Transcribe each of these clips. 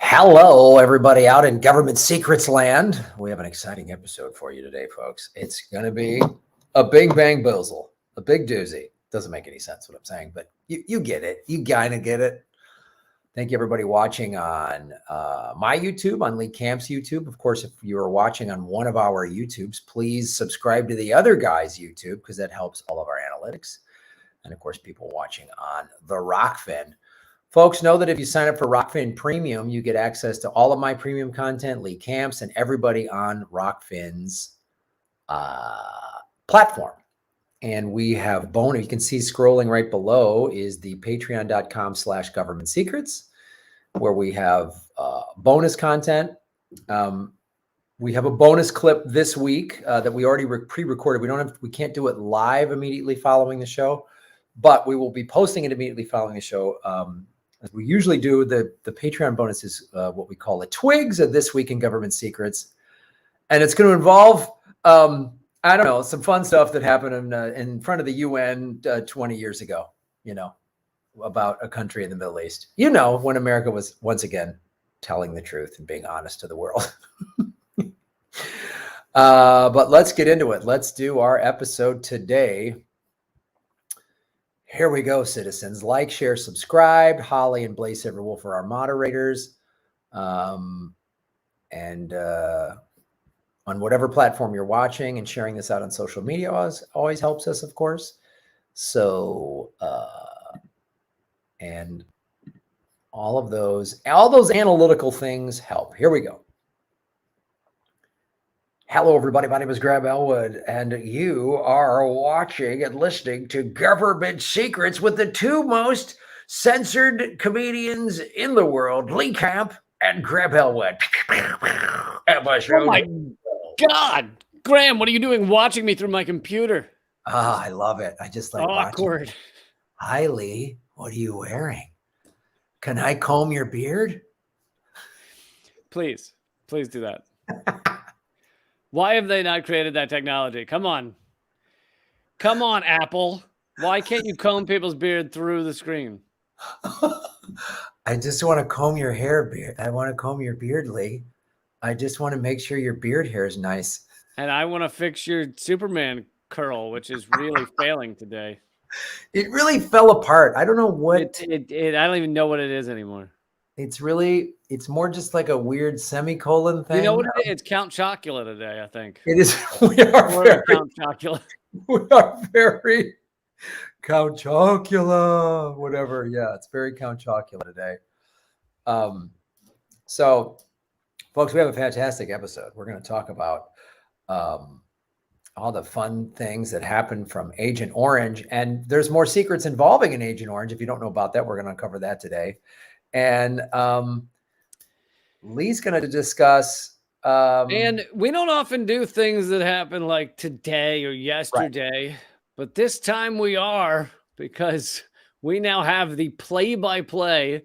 Hello, everybody out in government secrets land. We have an exciting episode for you today, folks. It's going to be a big bang boozle, a big doozy. Doesn't make any sense what I'm saying, but you get it. You kind of get it. Thank you, everybody watching on my YouTube, on Lee Camp's YouTube. Of course, if you are watching on one of our YouTubes, please subscribe to the other guy's YouTube because that helps all of our analytics. And of course, people watching on the Rockfin. Folks, know that if you sign up for Rockfin Premium, you get access to all of my premium content, Lee Camps, and everybody on Rockfin's platform. And we have bonus. You can see scrolling right below is the patreon.com/government secrets, where we have bonus content. We have a bonus clip this week that we already pre-recorded. We can't do it live immediately following the show, but we will be posting it immediately following the show. As we usually do, the Patreon bonus is what we call the Twigs of This Week in Government Secrets. And it's going to involve, I don't know, some fun stuff that happened in front of the UN 20 years ago, about a country in the Middle East. When America was once again telling the truth and being honest to the world. But let's get into it. Let's do our episode today. Here we go, citizens. Like, share, subscribe. Holly and Blaze Everwolf are our moderators. And on whatever platform you're watching, and sharing this out on social media always helps us, of course. So, and all those analytical things help. Here we go. Hello, everybody. My name is Graham Elwood, and you are watching and listening to Government Secrets with the two most censored comedians in the world, Lee Camp and Graham Elwood. Oh my God, Graham, what are you doing watching me through my computer? I love it. I just like awkward. Watching. Hi, Lee. What are you wearing? Can I comb your beard? Please do that. Why have they not created that technology? Come on, Apple. Why can't you comb people's beard through the screen? I just want to comb your hair. I want to comb your beard, Lee. I just want to make sure your beard hair is nice. And I want to fix your Superman curl, which is really failing today. It really fell apart. I don't know what. I don't even know what it is anymore. It's more just like a weird semicolon thing. You know what it is? It's Count Chocula today, I think. It is. We are very Count Chocula. We are very Count Chocula, whatever. Yeah, it's very Count Chocula today. So, folks, we have a fantastic episode. We're going to talk about all the fun things that happened from Agent Orange. And there's more secrets involving an Agent Orange. If you don't know about that, we're going to uncover that today. And Lee's going to discuss. And we don't often do things that happen like today or yesterday, right. But this time we are, because we now have the play-by-play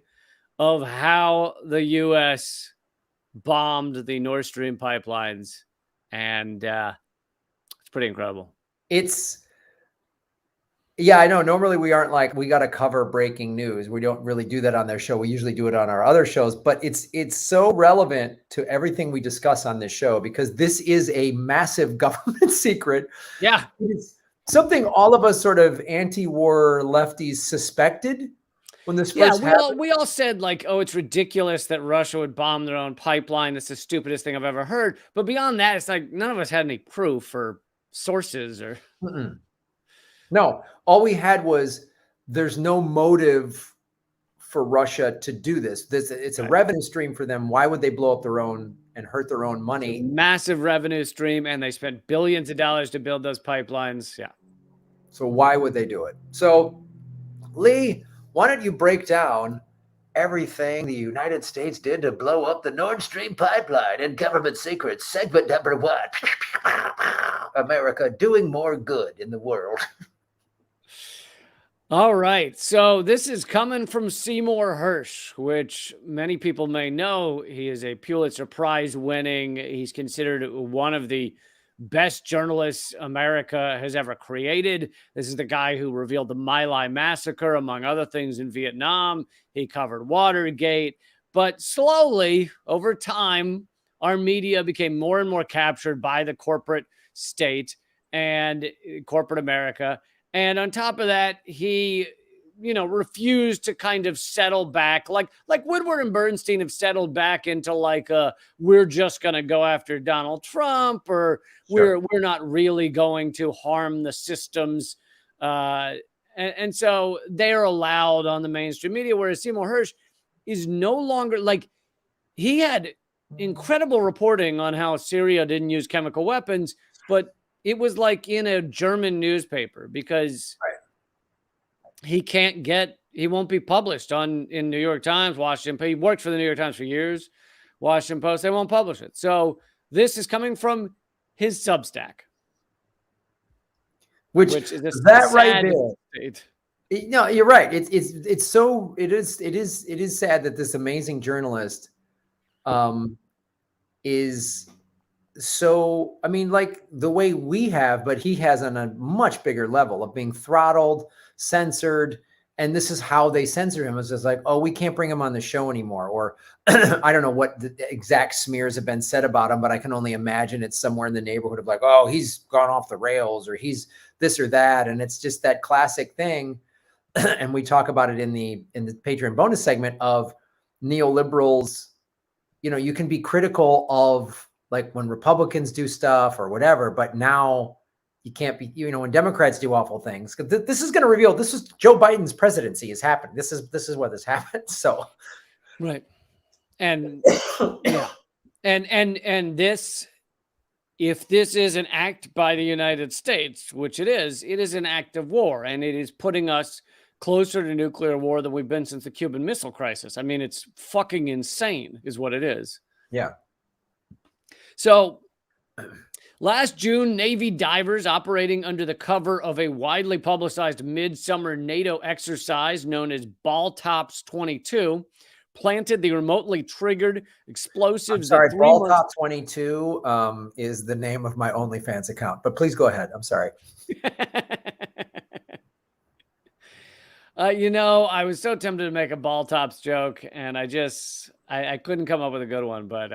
of how the U.S. bombed the Nord Stream pipelines. And it's pretty incredible. Yeah, I know. Normally we aren't like, we got to cover breaking news. We don't really do that on their show. We usually do it on our other shows, but it's so relevant to everything we discuss on this show because this is a massive government secret. Yeah. It's something all of us sort of anti-war lefties suspected when this first happened. We all said like, oh, it's ridiculous that Russia would bomb their own pipeline. That's the stupidest thing I've ever heard. But beyond that, it's like none of us had any proof or sources or... No, all we had was there's no motive for Russia to do this. It's a revenue stream for them. Why would they blow up their own and hurt their own money? Massive revenue stream, and they spent billions of dollars to build those pipelines. Yeah. So why would they do it? So, Lee, why don't you break down everything the United States did to blow up the Nord Stream pipeline and government secrets, segment number 1. America doing more good in the world. All right, so this is coming from Seymour Hersh, which many people may know. He is a Pulitzer Prize winning. He's considered one of the best journalists America has ever created. This is the guy who revealed the My Lai massacre, among other things, in Vietnam. He covered Watergate. But slowly, over time, our media became more and more captured by the corporate state and corporate America. And on top of that, he, refused to kind of settle back, like Woodward and Bernstein have settled back into like we're just going to go after Donald Trump, or we're not really going to harm the systems. And so they're allowed on the mainstream media, whereas Seymour Hersh is no longer, like, he had incredible reporting on how Syria didn't use chemical weapons, but it was like in a German newspaper because he won't be published in New York Times, Washington Post. He worked for the New York Times for years, Washington Post. They won't publish it. So this is coming from his Substack, which is that right there. No, you're right. It is sad that this amazing journalist is so, I mean, like the way we have, but he has on a much bigger level of being throttled, censored. And this is how they censor him. It's just like, oh, we can't bring him on the show anymore. Or I don't know what the exact smears have been said about him, but I can only imagine it's somewhere in the neighborhood of like, oh, he's gone off the rails, or he's this or that. And it's just that classic thing. And we talk about it in the Patreon bonus segment of neoliberals. You can be critical of like when Republicans do stuff or whatever, but now you can't be, when Democrats do awful things. This is going to reveal, this is Joe Biden's presidency is happening. This is what this happened. So, right. And yeah. And this, if this is an act by the United States, which it is an act of war, and it is putting us closer to nuclear war than we've been since the Cuban Missile Crisis. I mean, it's fucking insane is what it is. Yeah. So last June, Navy divers operating under the cover of a widely publicized midsummer NATO exercise known as Baltops 22 planted the remotely triggered explosives. I'm sorry, Baltops 22 is the name of my OnlyFans account, but please go ahead. I'm sorry. I was so tempted to make a Baltops joke, and I couldn't come up with a good one, but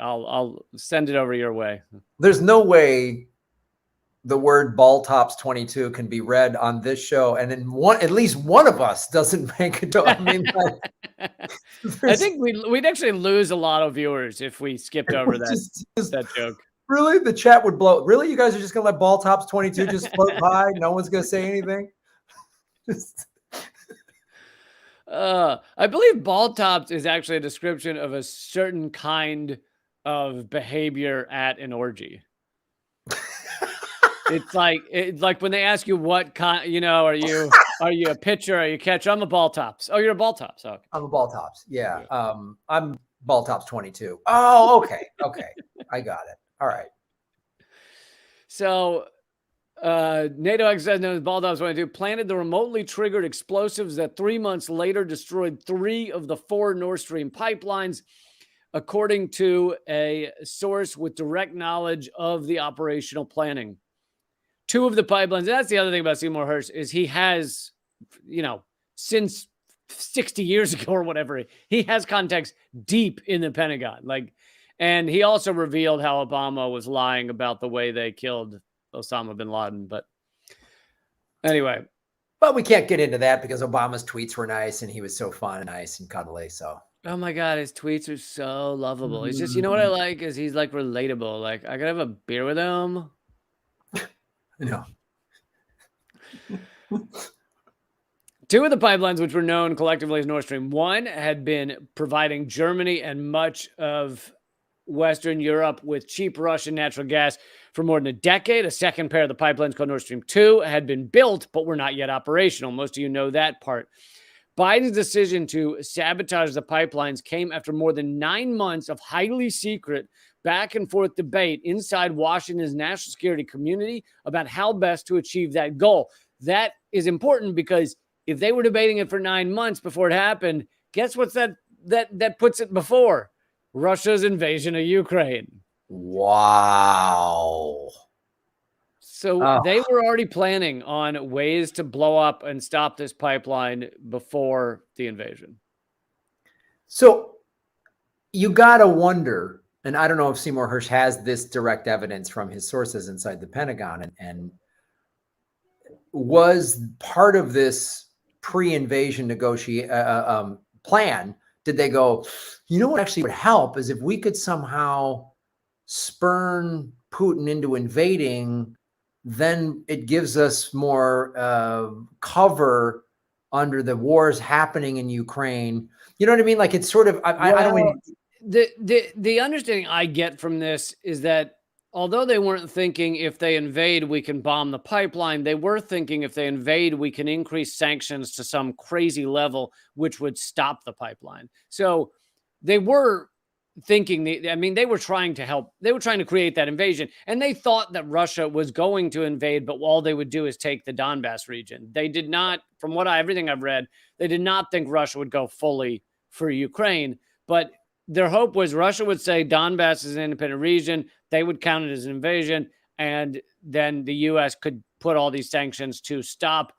I'll send it over your way. There's no way the word Baltops 22 can be read on this show, and at least one of us doesn't make it. I mean, I think we'd actually lose a lot of viewers if we skipped over that joke. Really, the chat would blow. Really, you guys are just gonna let Baltops 22 just float by? No one's gonna say anything. I believe Baltops is actually a description of a certain kind of behavior at an orgy. It's like when they ask you what kind, are you a pitcher? Are you a catcher? I'm a Baltops. Oh, you're a Baltops. Okay. I'm a Baltops. Yeah. I'm Baltops 22. Oh, okay. Okay. I got it. All right. So NATO exercise known as Baltops 22 planted the remotely triggered explosives that 3 months later destroyed 3 of the 4 Nord Stream pipelines, according to a source with direct knowledge of the operational planning. 2 of the pipelines, that's the other thing about Seymour Hersh, is he has, since 60 years ago or whatever, he has contacts deep in the Pentagon. And he also revealed how Obama was lying about the way they killed Osama bin Laden. But anyway. But we can't get into that because Obama's tweets were nice and he was so fun and nice and cuddly. So. Oh my God, his tweets are so lovable. He's just, what I like is he's like relatable. Like I could have a beer with him. No. 2 of the pipelines, which were known collectively as Nord Stream 1, had been providing Germany and much of Western Europe with cheap Russian natural gas for more than a decade. A second pair of the pipelines called Nord Stream 2 had been built, but were not yet operational. Most of you know that part. Biden's decision to sabotage the pipelines came after more than 9 months of highly secret back and forth debate inside Washington's national security community about how best to achieve that goal. That is important because if they were debating it for 9 months before it happened, guess what's that puts it before? Russia's invasion of Ukraine. Wow. So they were already planning on ways to blow up and stop this pipeline before the invasion. So you gotta wonder, and I don't know if Seymour Hersh has this direct evidence from his sources inside the Pentagon, and was part of this pre-invasion plan. Did they go, you know what actually would help is if we could somehow spurn Putin into invading, then it gives us more cover under the wars happening in Ukraine. You know what I mean? Like, it's sort of, I don't mean. The understanding I get from this is that although they weren't thinking if they invade, we can bomb the pipeline, they were thinking if they invade, we can increase sanctions to some crazy level, which would stop the pipeline. So they were thinking, they were trying to help. They were trying to create that invasion. And they thought that Russia was going to invade, but all they would do is take the Donbass region. They did not, from everything I've read, they did not think Russia would go fully for Ukraine. But their hope was Russia would say Donbass is an independent region. They would count it as an invasion. And then the U.S. could put all these sanctions to stop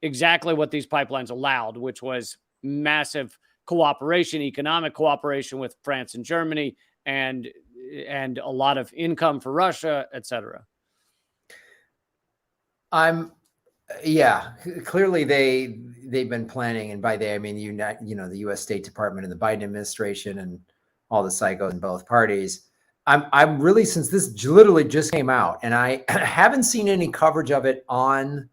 exactly what these pipelines allowed, which was massive cooperation, economic cooperation with France and Germany, and a lot of income for Russia, et cetera. Clearly they've been planning, and by they I mean the U.S. State Department and the Biden administration and all the psychos in both parties. I'm really, since this literally just came out, and I haven't seen any coverage of it on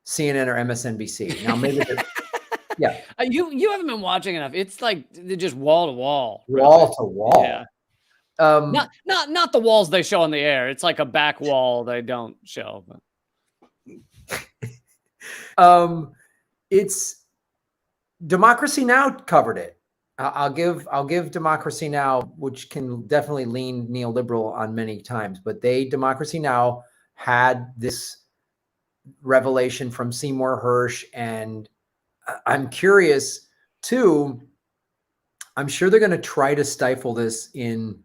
CNN or MSNBC. Now maybe yeah, you haven't been watching enough. It's like they're just wall to wall, wall to wall. Yeah. Not the walls they show on the air. It's like a back wall they don't show. But. It's Democracy Now! Covered it. I'll give Democracy Now!, which can definitely lean neoliberal on many times, but Democracy Now! Had this revelation from Seymour Hersh, and I'm curious too. I'm sure they're going to try to stifle this in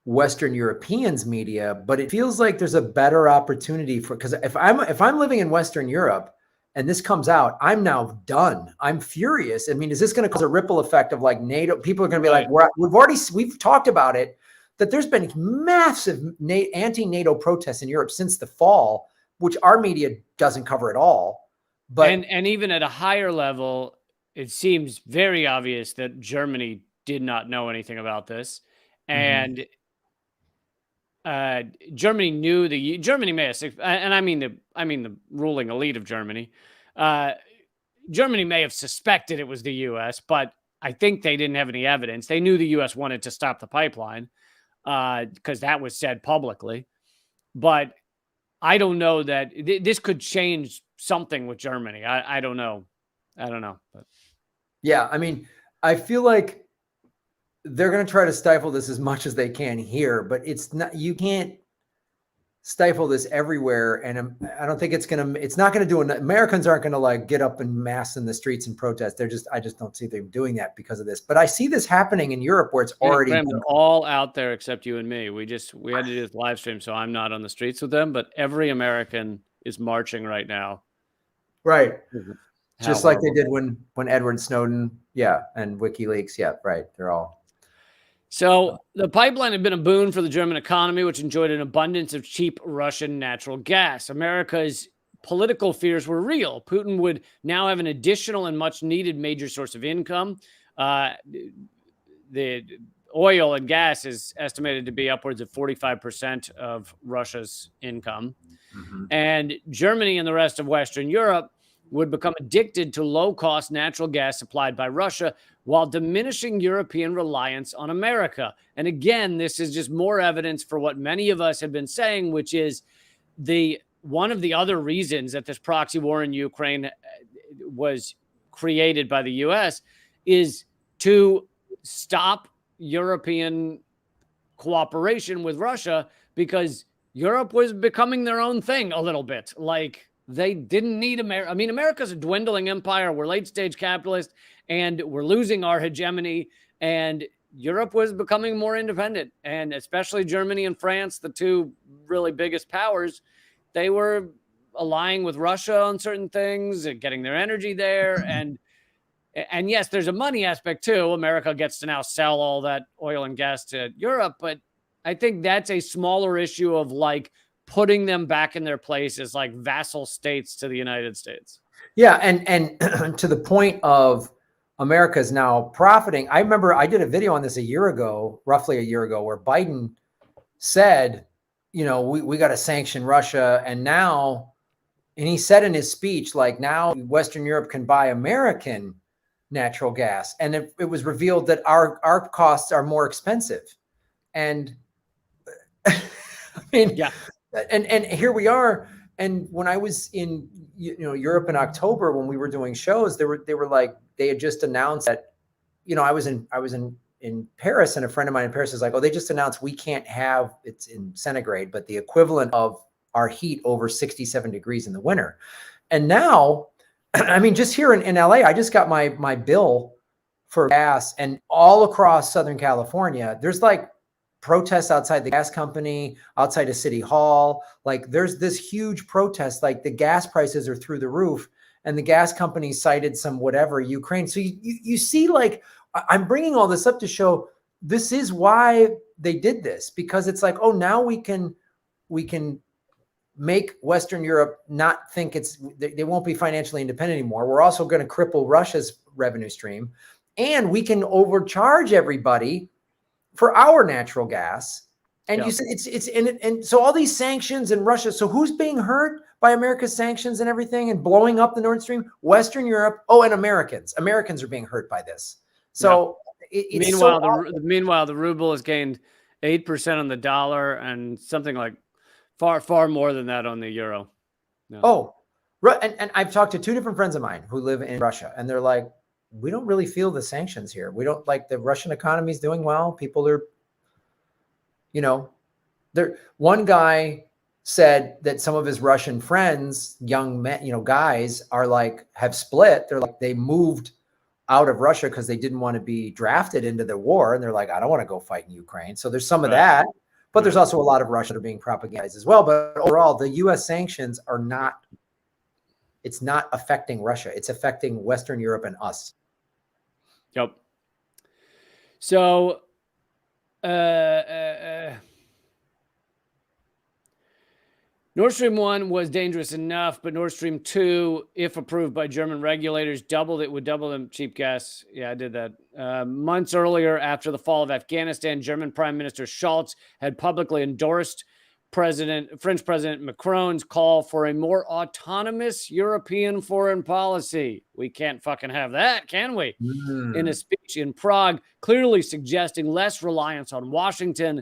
Western Europeans' media, but it feels like there's a better opportunity because if I'm living in Western Europe and this comes out, I'm now done. I'm furious. I mean, is this going to cause a ripple effect of like NATO? People are going to be like, we've talked about it, that there's been massive anti-NATO protests in Europe since the fall, which our media doesn't cover at all. But and even at a higher level, it seems very obvious that Germany did not know anything about this, and Germany knew Germany may have, and I mean the ruling elite of Germany. Germany may have suspected it was the U.S., but I think they didn't have any evidence. They knew the U.S. wanted to stop the pipeline because that was said publicly, but I don't know that this could change something with Germany. I don't know. But. Yeah, I mean, I feel like they're going to try to stifle this as much as they can here, but it's not. You can't stifle this everywhere, and I don't think it's not going to do. Americans aren't going to like get up and mass in the streets and protest. I just don't see them doing that because of this. But I see this happening in Europe where it's already all out there except you and me. We had to do this live stream, so I'm not on the streets with them. But every American is marching right now, right? Just like they did when Edward Snowden, and WikiLeaks, right? They're all. So the pipeline had been a boon for the German economy, which enjoyed an abundance of cheap Russian natural gas. America's political fears were real. Putin would now have an additional and much needed major source of income. The oil and gas is estimated to be upwards of 45% of Russia's income. Mm-hmm. And Germany and the rest of Western Europe would become addicted to low-cost natural gas supplied by Russia while diminishing European reliance on America. And again, this is just more evidence for what many of us have been saying, which is one of the other reasons that this proxy war in Ukraine was created by the U.S. is to stop European cooperation with Russia, because Europe was becoming their own thing a little bit. Like, they didn't need America. I mean, America's a dwindling empire. We're late-stage capitalist, and we're losing our hegemony. And Europe was becoming more independent. And especially Germany and France, the two really biggest powers, they were allying with Russia on certain things and getting their energy there. And And yes, there's a money aspect too. America gets to now sell all that oil and gas to Europe, but I think that's a smaller issue of like putting them back in their place as like vassal states to the United States. Yeah, and to the point of America's now profiting. I remember I did a video on this roughly a year ago, where Biden said, we got to sanction Russia. And he said in his speech, like, now Western Europe can buy American natural gas. And it was revealed that our costs are more expensive. And I mean, yeah. And here we are. And when I was in Europe in October, when we were doing shows, they were like, they had just announced that, I was in Paris, and a friend of mine in Paris is like, oh, they just announced we can't have, it's in centigrade, but the equivalent of our heat over 67 degrees in the winter. And now, I mean, just here in LA, I just got my bill for gas, and all across Southern California, there's like protests outside the gas company, outside of City Hall. Like, there's this huge protest, like the gas prices are through the roof, and the gas company cited some whatever Ukraine. So you see, like, I'm bringing all this up to show this is why they did this, because it's like, oh, now we can make Western Europe not think they won't be financially independent anymore. We're also going to cripple Russia's revenue stream, and we can overcharge everybody for our natural gas. And you said and so all these sanctions in Russia. So who's being hurt by America's sanctions and everything and blowing up the Nord Stream? Western Europe. Oh, and Americans. Americans are being hurt by this. So meanwhile, the ruble has gained 8% on the dollar and something like far more than that on the euro. No. Oh, right. And I've talked to two different friends of mine who live in Russia, and they're like, we don't really feel the sanctions here. We don't, like, the Russian economy is doing well. People are, one guy said that some of his Russian friends, young men, guys, are like, have split. They're like, they moved out of Russia because they didn't want to be drafted into the war. And they're like, I don't want to go fight in Ukraine. So there's some of that, but there's also a lot of Russia that are being propagandized as well. But overall, the US sanctions it's not affecting Russia. It's affecting Western Europe and us. Yep. So, Nord Stream 1 was dangerous enough, but Nord Stream 2, if approved by German regulators, would double the cheap gas. Yeah, I did that. Months earlier, after the fall of Afghanistan, German Prime Minister Scholz had publicly endorsed French President Macron's call for a more autonomous European foreign policy. We can't fucking have that, can we? In a speech in Prague, clearly suggesting less reliance on Washington.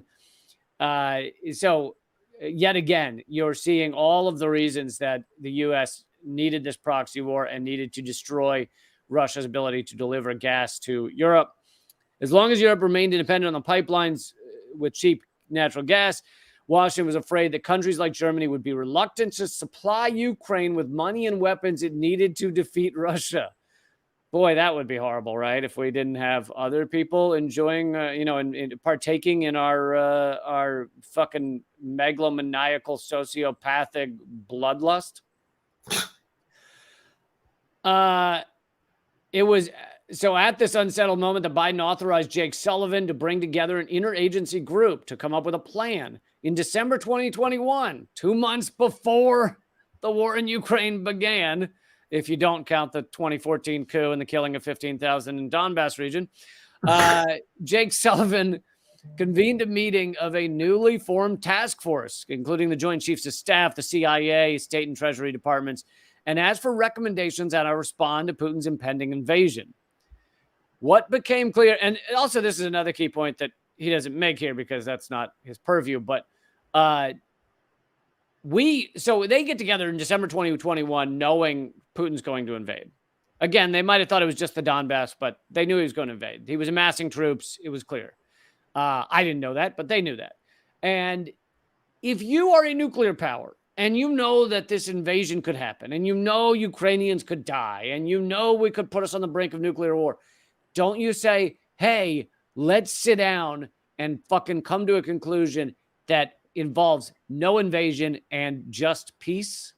So yet again, you're seeing all of the reasons that the U.S. needed this proxy war and needed to destroy Russia's ability to deliver gas to Europe. As long as Europe remained independent on the pipelines with cheap natural gas, Washington was afraid that countries like Germany would be reluctant to supply Ukraine with money and weapons it needed to defeat Russia. Boy, that would be horrible, right? If we didn't have other people enjoying, and partaking in our fucking megalomaniacal, sociopathic bloodlust. It was so at this unsettled moment that Biden authorized Jake Sullivan to bring together an interagency group to come up with a plan in December 2021, 2 months before the war in Ukraine began, if you don't count the 2014 coup and the killing of 15,000 in Donbass region. Jake Sullivan convened a meeting of a newly formed task force, including the Joint Chiefs of Staff, the CIA, State and Treasury departments, and asked for recommendations on how to respond to Putin's impending invasion. What became clear, and also this is another key point that he doesn't make here because that's not his purview, but so they get together in December 2021 knowing Putin's going to invade. Again, they might have thought it was just the Donbass, but they knew he was going to invade. He was amassing troops. It was clear. I didn't know that, but they knew that. And if you are a nuclear power and you know that this invasion could happen and you know Ukrainians could die and you know we could put us on the brink of nuclear war, don't you say, hey, let's sit down and fucking come to a conclusion that involves no invasion and just peace?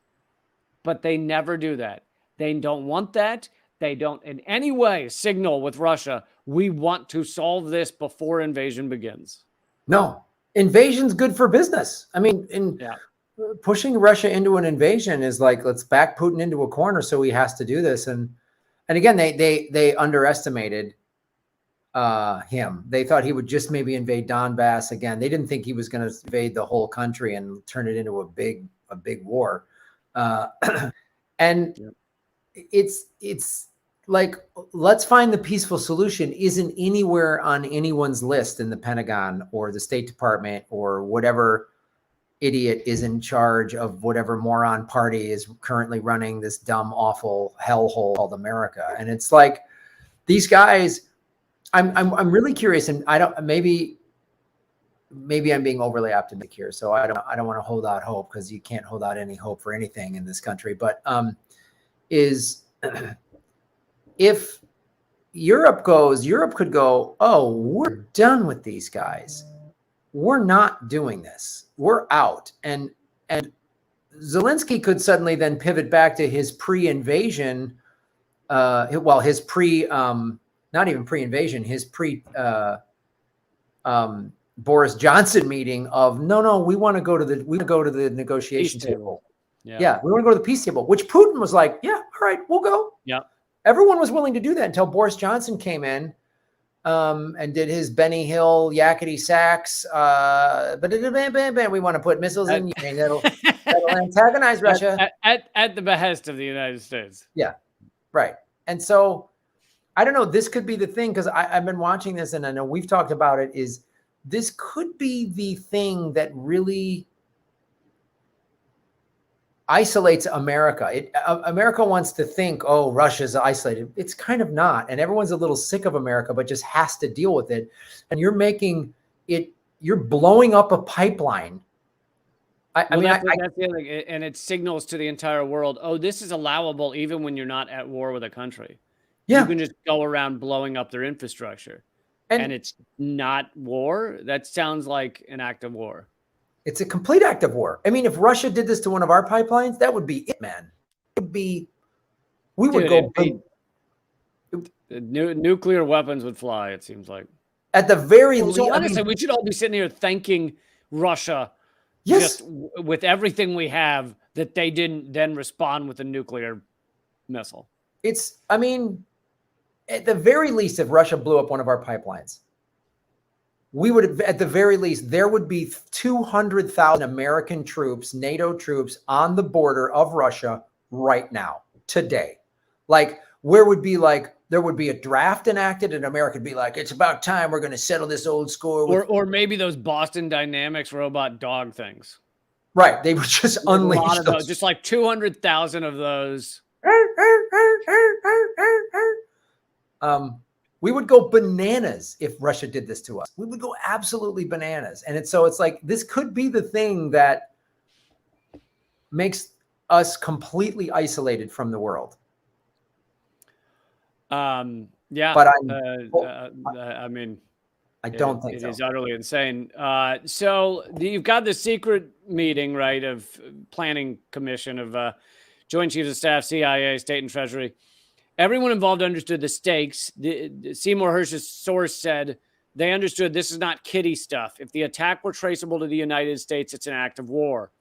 But they never do that. They don't want that. they don't in any way signal with Russia, we want to solve this before invasion begins. No, invasion's good for business. I mean, pushing Russia into an invasion is like, let's back Putin into a corner so he has to do this. And again, they underestimated him. They thought he would just maybe invade Donbass again. They didn't think he was going to invade the whole country and turn it into a big war. And it's like, let's find the peaceful solution isn't anywhere on anyone's list in the Pentagon or the State Department or whatever idiot is in charge of whatever moron party is currently running this dumb, awful hellhole called America. And it's like, these guys, I'm really curious, and I don't, maybe I'm being overly optimistic here. So I don't want to hold out hope, because you can't hold out any hope for anything in this country. But if Europe could go, oh, we're done with these guys. We're not doing this. We're out. And Zelensky could suddenly then pivot back to his pre-invasion, his not even pre-invasion, his Boris Johnson meeting of no, we want to go to the negotiation table. Yeah, we want to go to the peace table, which Putin was like, yeah, all right, we'll go. Yeah. Everyone was willing to do that until Boris Johnson came in and did his Benny Hill yakety sax. But we want to put missiles in Ukraine that'll antagonize Russia at the behest of the United States. Yeah, right. And so I don't know. This could be the thing, because I've been watching this, and I know we've talked about it. Is this could be the thing that really isolates America. America wants to think, oh, Russia's isolated. It's kind of not. And everyone's a little sick of America, but just has to deal with it. And you're making it, you're blowing up a pipeline. That's the other thing. And it signals to the entire world, oh, this is allowable even when you're not at war with a country. Yeah. You can just go around blowing up their infrastructure. And it's not war. That sounds like an act of war. It's a complete act of war. I mean, if Russia did this to one of our pipelines, that would be it, man. It would be, nuclear weapons would fly, it seems like. At the very least. So honestly, we should all be sitting here thanking Russia just with everything we have that they didn't then respond with a nuclear missile. I mean, at the very least, if Russia blew up one of our pipelines, we would, at the very least, there would be 200,000 American troops, NATO troops on the border of Russia right now, today. Like, there would be a draft enacted, and America would be like, it's about time, we're going to settle this old score. Or maybe those Boston Dynamics robot dog things. Right. They would just unleash a lot of those. Just like 200,000 of those. We would go bananas if Russia did this to us. We would go absolutely bananas. And it's like, this could be the thing that makes us completely isolated from the world. Yeah. But I mean, I don't think it so. is utterly insane. So you've got the secret meeting, right, of planning commission of Joint Chiefs of Staff, CIA, State and Treasury. Everyone involved understood the stakes. Seymour Hersh's source said they understood this is not kiddie stuff. If the attack were traceable to the United States, it's an act of war.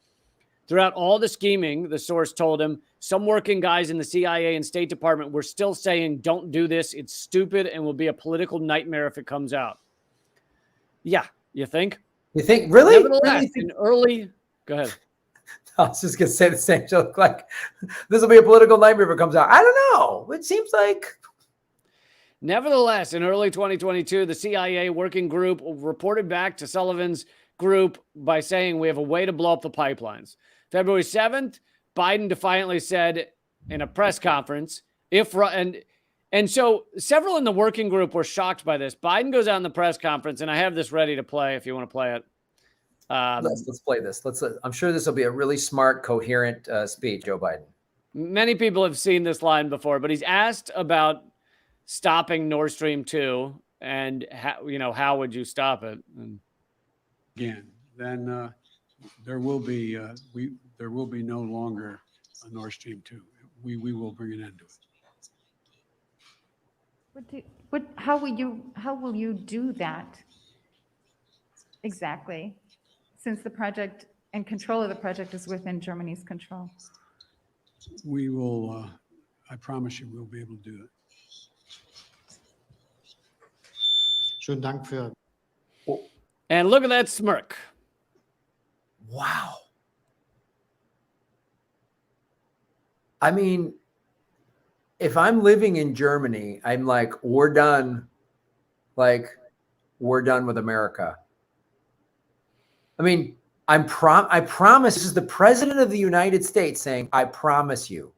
Throughout all the scheming, the source told him, some working guys in the CIA and State Department were still saying, don't do this. It's stupid and will be a political nightmare if it comes out. Yeah, you think? You think? Really? Nevertheless, go ahead. I was just going to say the same joke. Like, this will be a political nightmare if it comes out. I don't know. It seems like. Nevertheless, in early 2022, the CIA working group reported back to Sullivan's group by saying we have a way to blow up the pipelines. February 7th, Biden defiantly said in a press conference, and so several in the working group were shocked by this. Biden goes out in the press conference, and I have this ready to play if you want to play it. Let's play this. I'm sure this will be a really smart, coherent speech, Joe Biden. Many people have seen this line before, but he's asked about stopping Nord Stream 2 and how would you stop it? Again, then there will be no longer a Nord Stream 2. We will bring an end to it. How will you do that exactly? Since the project and control of the project is within Germany's control. We will, I promise you, we'll be able to do it. Schönen Dank für. And look at that smirk. Wow. I mean, if I'm living in Germany, I'm like, we're done. Like, we're done with America. I mean, I promise. This is the president of the United States saying, I promise you.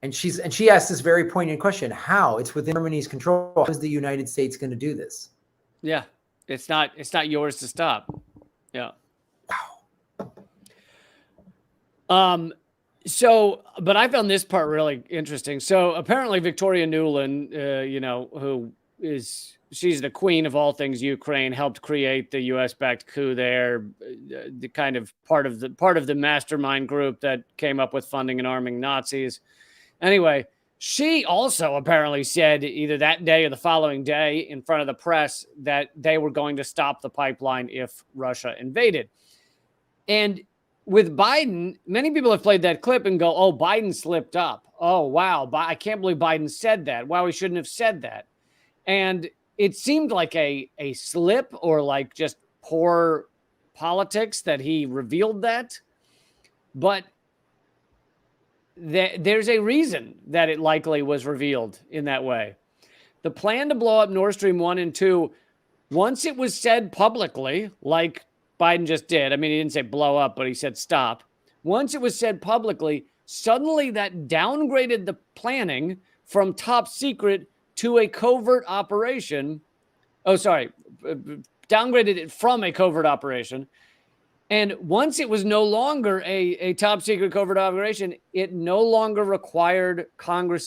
And she asked this very poignant question: how? It's within Germany's control. How is the United States going to do this? Yeah, it's not yours to stop. Yeah. Wow. So, but I found this part really interesting. So apparently Victoria Nuland, she's the queen of all things Ukraine, helped create the US-backed coup there, the kind of part of the mastermind group that came up with funding and arming Nazis. Anyway, she also apparently said either that day or the following day in front of the press that they were going to stop the pipeline if Russia invaded. And with Biden, many people have played that clip and go, oh, Biden slipped up. Oh, wow. I can't believe Biden said that. Wow, he shouldn't have said that. And it seemed like a slip or like just poor politics that he revealed that. But there's a reason that it likely was revealed in that way. The plan to blow up Nord Stream 1 and 2, once it was said publicly, like Biden just did. I mean, he didn't say blow up, but he said stop. Once it was said publicly, suddenly that downgraded the planning from top secret to a covert operation. Downgraded it from a covert operation. And once it was no longer a top secret covert operation, it no longer required Congress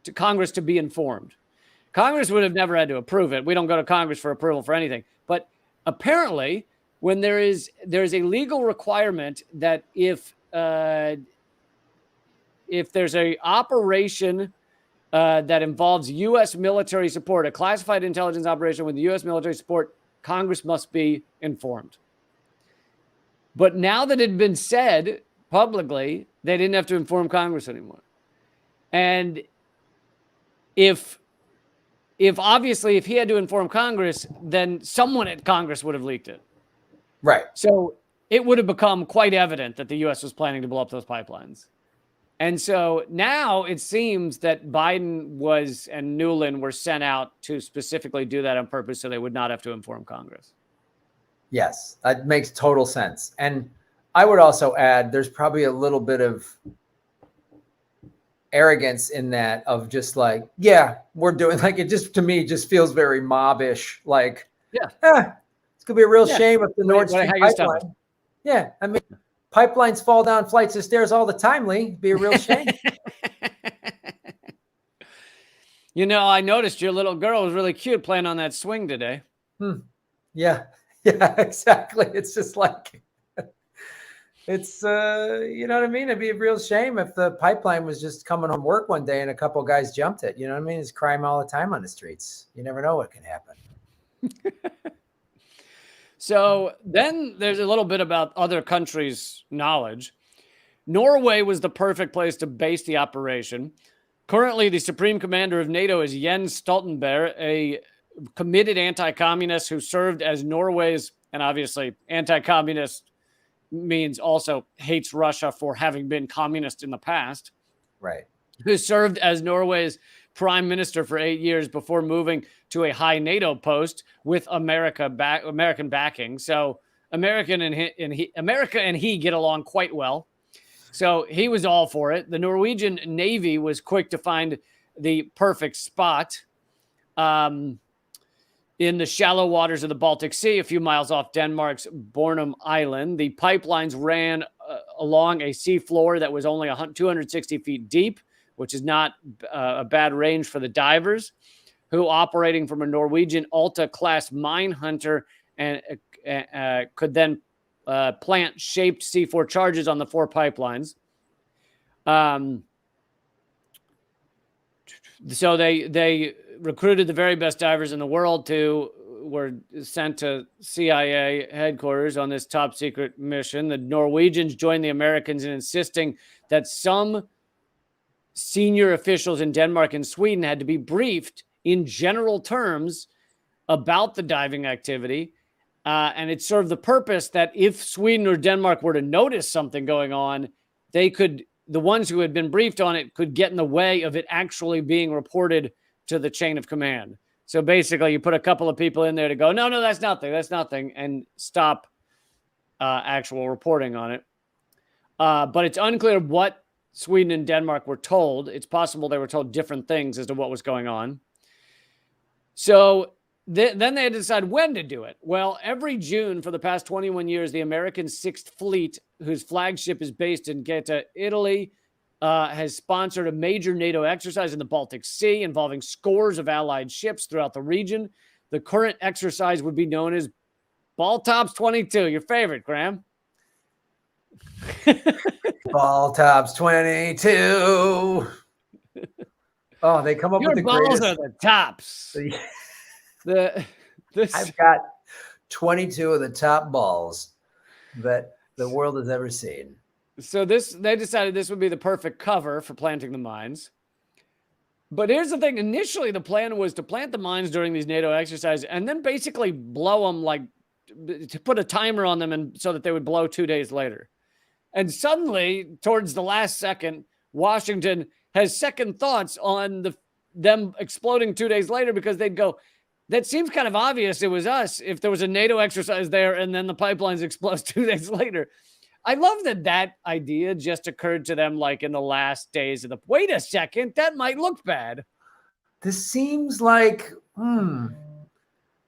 to be informed. Congress would have never had to approve it. We don't go to Congress for approval for anything. But apparently, when there's a legal requirement that if there's a operation that involves U.S. military support, a classified intelligence operation with U.S. military support, Congress must be informed. But now that it had been said publicly, they didn't have to inform Congress anymore. And if obviously if he had to inform Congress, then someone at Congress would have leaked it. Right. So it would have become quite evident that the U.S. was planning to blow up those pipelines. And so now it seems that Biden and Nuland were sent out to specifically do that on purpose so they would not have to inform Congress. Yes, that makes total sense. And I would also add, there's probably a little bit of arrogance in that of just like, yeah, we're doing, like, it just, to me, just feels very mobbish. Like, yeah, it's going to be a real shame if the Nord Stream pipeline. Yeah, I mean, pipelines fall down flights of stairs all the time, Lee. It'd be a real shame. I noticed your little girl was really cute playing on that swing today. Yeah. Yeah, exactly. It's just like, it's, you know what I mean? It'd be a real shame if the pipeline was just coming home work one day and a couple of guys jumped it. You know what I mean? It's crime all the time on the streets. You never know what can happen. So then there's a little bit about other countries' knowledge. Norway was the perfect place to base the operation. Currently, the supreme commander of NATO is Jens Stoltenberg, a committed anti-communist who served as Norway's, and obviously anti-communist means also hates Russia for having been communist in the past. Right. Who served as Norway's prime minister for 8 years before moving to a high NATO post with American backing. So America and he get along quite well. So he was all for it. The Norwegian Navy was quick to find the perfect spot. In the shallow waters of the Baltic Sea, a few miles off Denmark's Bornholm Island. The pipelines ran along a seafloor that was only 260 feet deep, which is not a bad range for the divers, who, operating from a Norwegian Alta-class mine hunter, and could then plant shaped C4 charges on the 4 pipelines. So they recruited the very best divers in the world were sent to CIA headquarters on this top secret mission. The Norwegians joined the Americans in insisting that some senior officials in Denmark and Sweden had to be briefed in general terms about the diving activity. And it served the purpose that if Sweden or Denmark were to notice something going on, the ones who had been briefed on it could get in the way of it actually being reported to the chain of command. So basically, you put a couple of people in there to go, no, that's nothing, and stop actual reporting on it. But it's unclear what Sweden and Denmark were told. It's possible they were told different things as to what was going on. So then they had to decide when to do it. Well, every June for the past 21 years, the American Sixth Fleet, whose flagship is based in Gaeta, Italy, has sponsored a major NATO exercise in the Baltic Sea involving scores of Allied ships throughout the region. The current exercise would be known as Baltops 22. Your favorite, Graham? Baltops 22. Oh, they come up Your with the balls greatest. are the tops. I've got 22 of the top balls that the world has ever seen. So they decided this would be the perfect cover for planting the mines. But here's the thing. Initially, the plan was to plant the mines during these NATO exercises and then basically blow them, like to put a timer on them and so that they would blow 2 days later. And suddenly, towards the last second, Washington has second thoughts on them exploding 2 days later because they'd go, that seems kind of obvious it was us if there was a NATO exercise there and then the pipelines explode 2 days later. I love that idea just occurred to them like in the last days of wait a second, that might look bad. This seems like,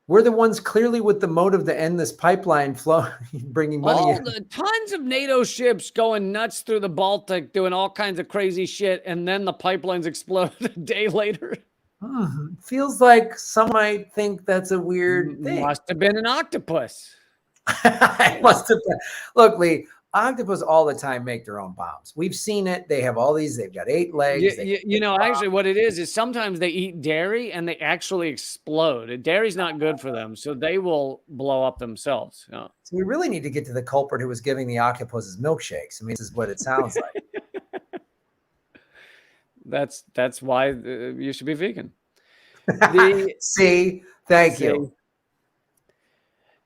we're the ones clearly with the motive to end this pipeline flow, bringing money in. Tons of NATO ships going nuts through the Baltic, doing all kinds of crazy shit, and then the pipelines explode a day later. Feels like some might think that's a weird thing. Must have been an octopus. It must have been. Look, Lee, octopus all the time make their own bombs. We've seen it. They have all these. They've got 8 legs. Actually, what it is sometimes they eat dairy and they actually explode. Dairy's not good for them, so they will blow up themselves. Yeah. So we really need to get to the culprit who was giving the octopuses milkshakes. I mean, this is what it sounds like. That's why you should be vegan. See, thank you.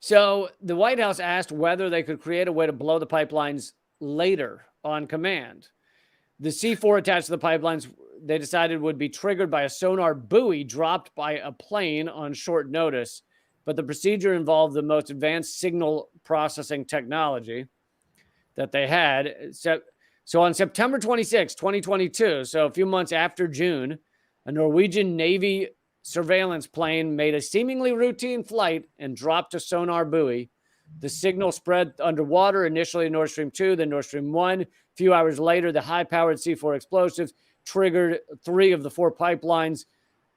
So the White House asked whether they could create a way to blow the pipelines later on command. The C4 attached to the pipelines, they decided, would be triggered by a sonar buoy dropped by a plane on short notice. But the procedure involved the most advanced signal processing technology that they had. So on September 26, 2022, so a few months after June, a Norwegian Navy surveillance plane made a seemingly routine flight and dropped a sonar buoy. The signal spread underwater, initially Nord Stream 2, then Nord Stream 1. A few hours later, the high-powered C4 explosives triggered 3 of the 4 pipelines,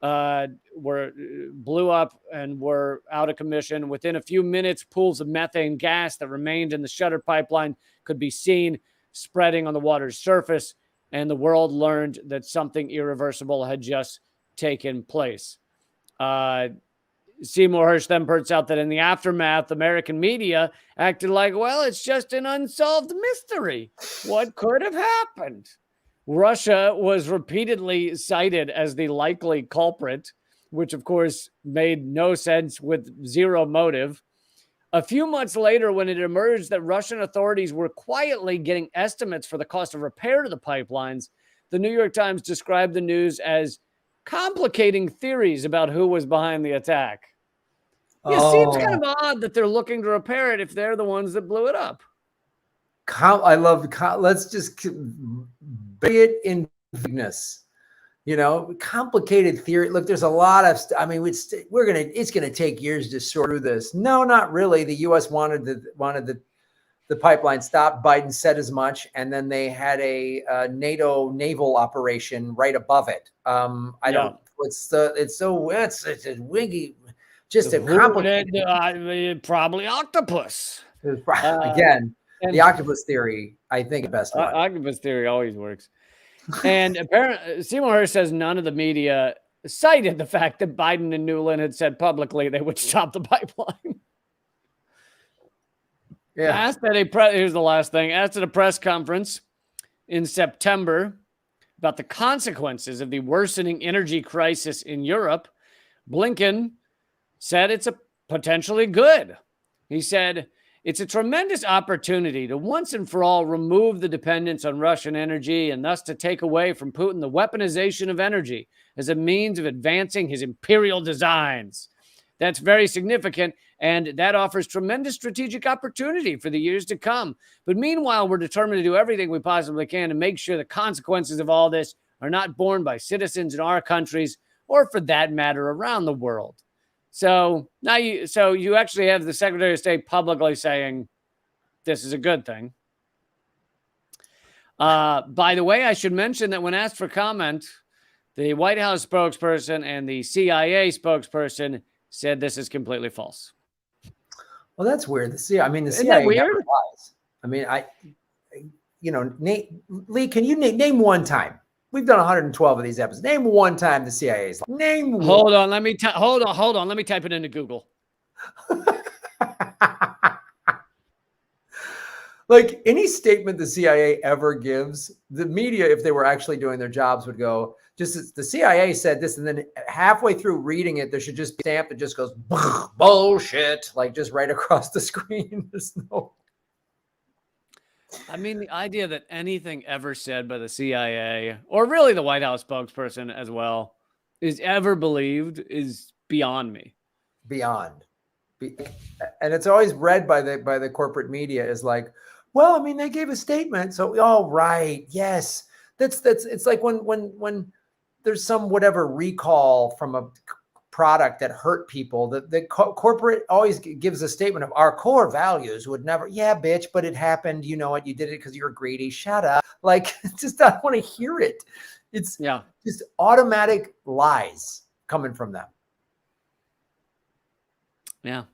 blew up and were out of commission. Within a few minutes, pools of methane gas that remained in the shuttered pipeline could be seen spreading on the water's surface, and the world learned that something irreversible had just taken place. Seymour Hersh then puts out that in the aftermath, American media acted like, well, it's just an unsolved mystery. What could have happened? Russia was repeatedly cited as the likely culprit, which of course made no sense with zero motive. A few months later, when it emerged that Russian authorities were quietly getting estimates for the cost of repair to the pipelines, the New York Times described the news as complicating theories about who was behind the attack. It seems kind of odd that they're looking to repair it if they're the ones that blew it up. I love, let's just bury it in vagueness. Complicated theory. Look, there's a lot of I mean, it's going to take years to sort through this. No, not really. The U.S. wanted the pipeline stopped. Biden said as much, and then they had a NATO naval operation right above it. It's a wiggy, just a complicated. Probably octopus. Again, the octopus theory, I think, best one. Octopus theory always works. And apparently, Seymour Hersh says none of the media cited the fact that Biden and Newland had said publicly they would stop the pipeline. Yeah. Here's the last thing. Asked at a press conference in September about the consequences of the worsening energy crisis in Europe, Blinken said it's a potentially good. He said, it's a tremendous opportunity to once and for all remove the dependence on Russian energy and thus to take away from Putin the weaponization of energy as a means of advancing his imperial designs. That's very significant, and that offers tremendous strategic opportunity for the years to come. But meanwhile, we're determined to do everything we possibly can to make sure the consequences of all this are not borne by citizens in our countries or, for that matter, around the world. So now you actually have the Secretary of State publicly saying this is a good thing. By the way, I should mention that when asked for comment, the White House spokesperson and the CIA spokesperson said this is completely false. Well, that's weird. The CIA Isn't that never weird? lies. I mean, Lee, can you name one time? We've done 112 of these episodes. Name one time the CIA is lying. Name one. Hold on. Let me type it into Google. Like any statement the CIA ever gives, the media, if they were actually doing their jobs, would go, just the CIA said this, and then halfway through reading it, there should just be a stamp that just goes bullshit, like just right across the screen. There's no. I mean, the idea that anything ever said by the CIA or really the White House spokesperson as well is ever believed is beyond me. Beyond. And it's always read by the corporate media as like, well, I mean, they gave a statement. So, oh, right. Yes. That's it's like when there's some whatever recall from a product that hurt people, the corporate always gives a statement of our core values would never, yeah, bitch, but it happened. You know what? You did it because you're greedy. Shut up. Like, just I don't want to hear it. It's just automatic lies coming from them. Yeah.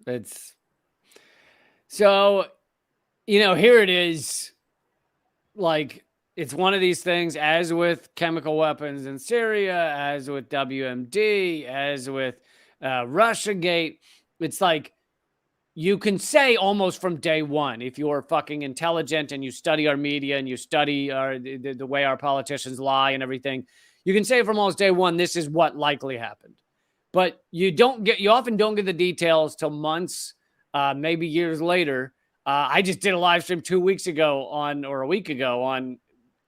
It's so, here it is. Like, it's one of these things, as with chemical weapons in Syria, as with WMD, as with Russiagate. It's like you can say almost from day one, if you're fucking intelligent and you study our media and you study the way our politicians lie and everything, you can say from almost day one, this is what likely happened. But you often don't get the details till months, maybe years later. I just did a live stream 2 weeks ago or a week ago on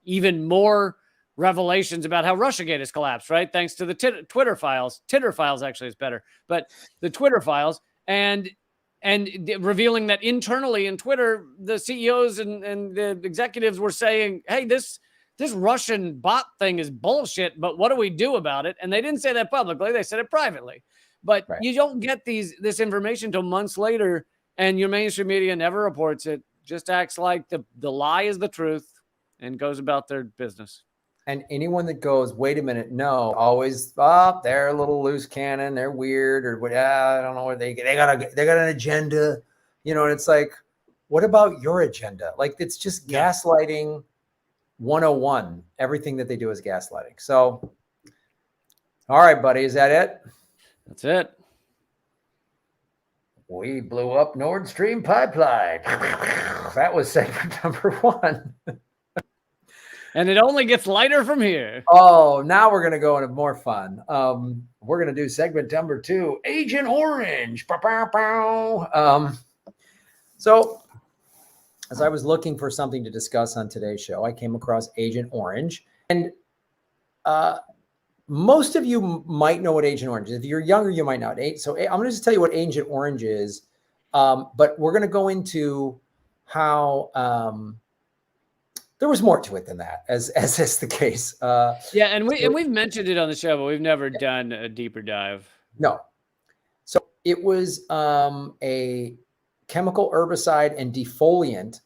even more revelations about how Russiagate has collapsed, right? Thanks to the Twitter files. Titter files actually is better, but the Twitter files and revealing that internally in Twitter, the CEOs and the executives were saying, hey, this Russian bot thing is bullshit, but what do we do about it? And they didn't say that publicly. They said it privately. But You don't get this information until months later, and your mainstream media never reports it, just acts like the lie is the truth and goes about their business. And anyone that goes, wait a minute, no, always, they're a little loose cannon, they're weird, or what? I don't know what they got an agenda, and it's like, what about your agenda? Like, it's just gaslighting 101. Everything that they do is gaslighting. So, all right, buddy, is that it? That's it. We blew up Nord Stream pipeline. That was segment number 1. And it only gets lighter from here. Oh, now we're going to go into more fun. We're going to do segment number 2, Agent Orange. So as I was looking for something to discuss on today's show, I came across Agent Orange. And most of you might know what Agent Orange is. If you're younger, you might not. So I'm going to just tell you what Agent Orange is. But we're going to go into how there was more to it than that, as is the case. And we've mentioned it on the show, but we've never done a deeper dive. No. So it was a chemical herbicide and defoliant,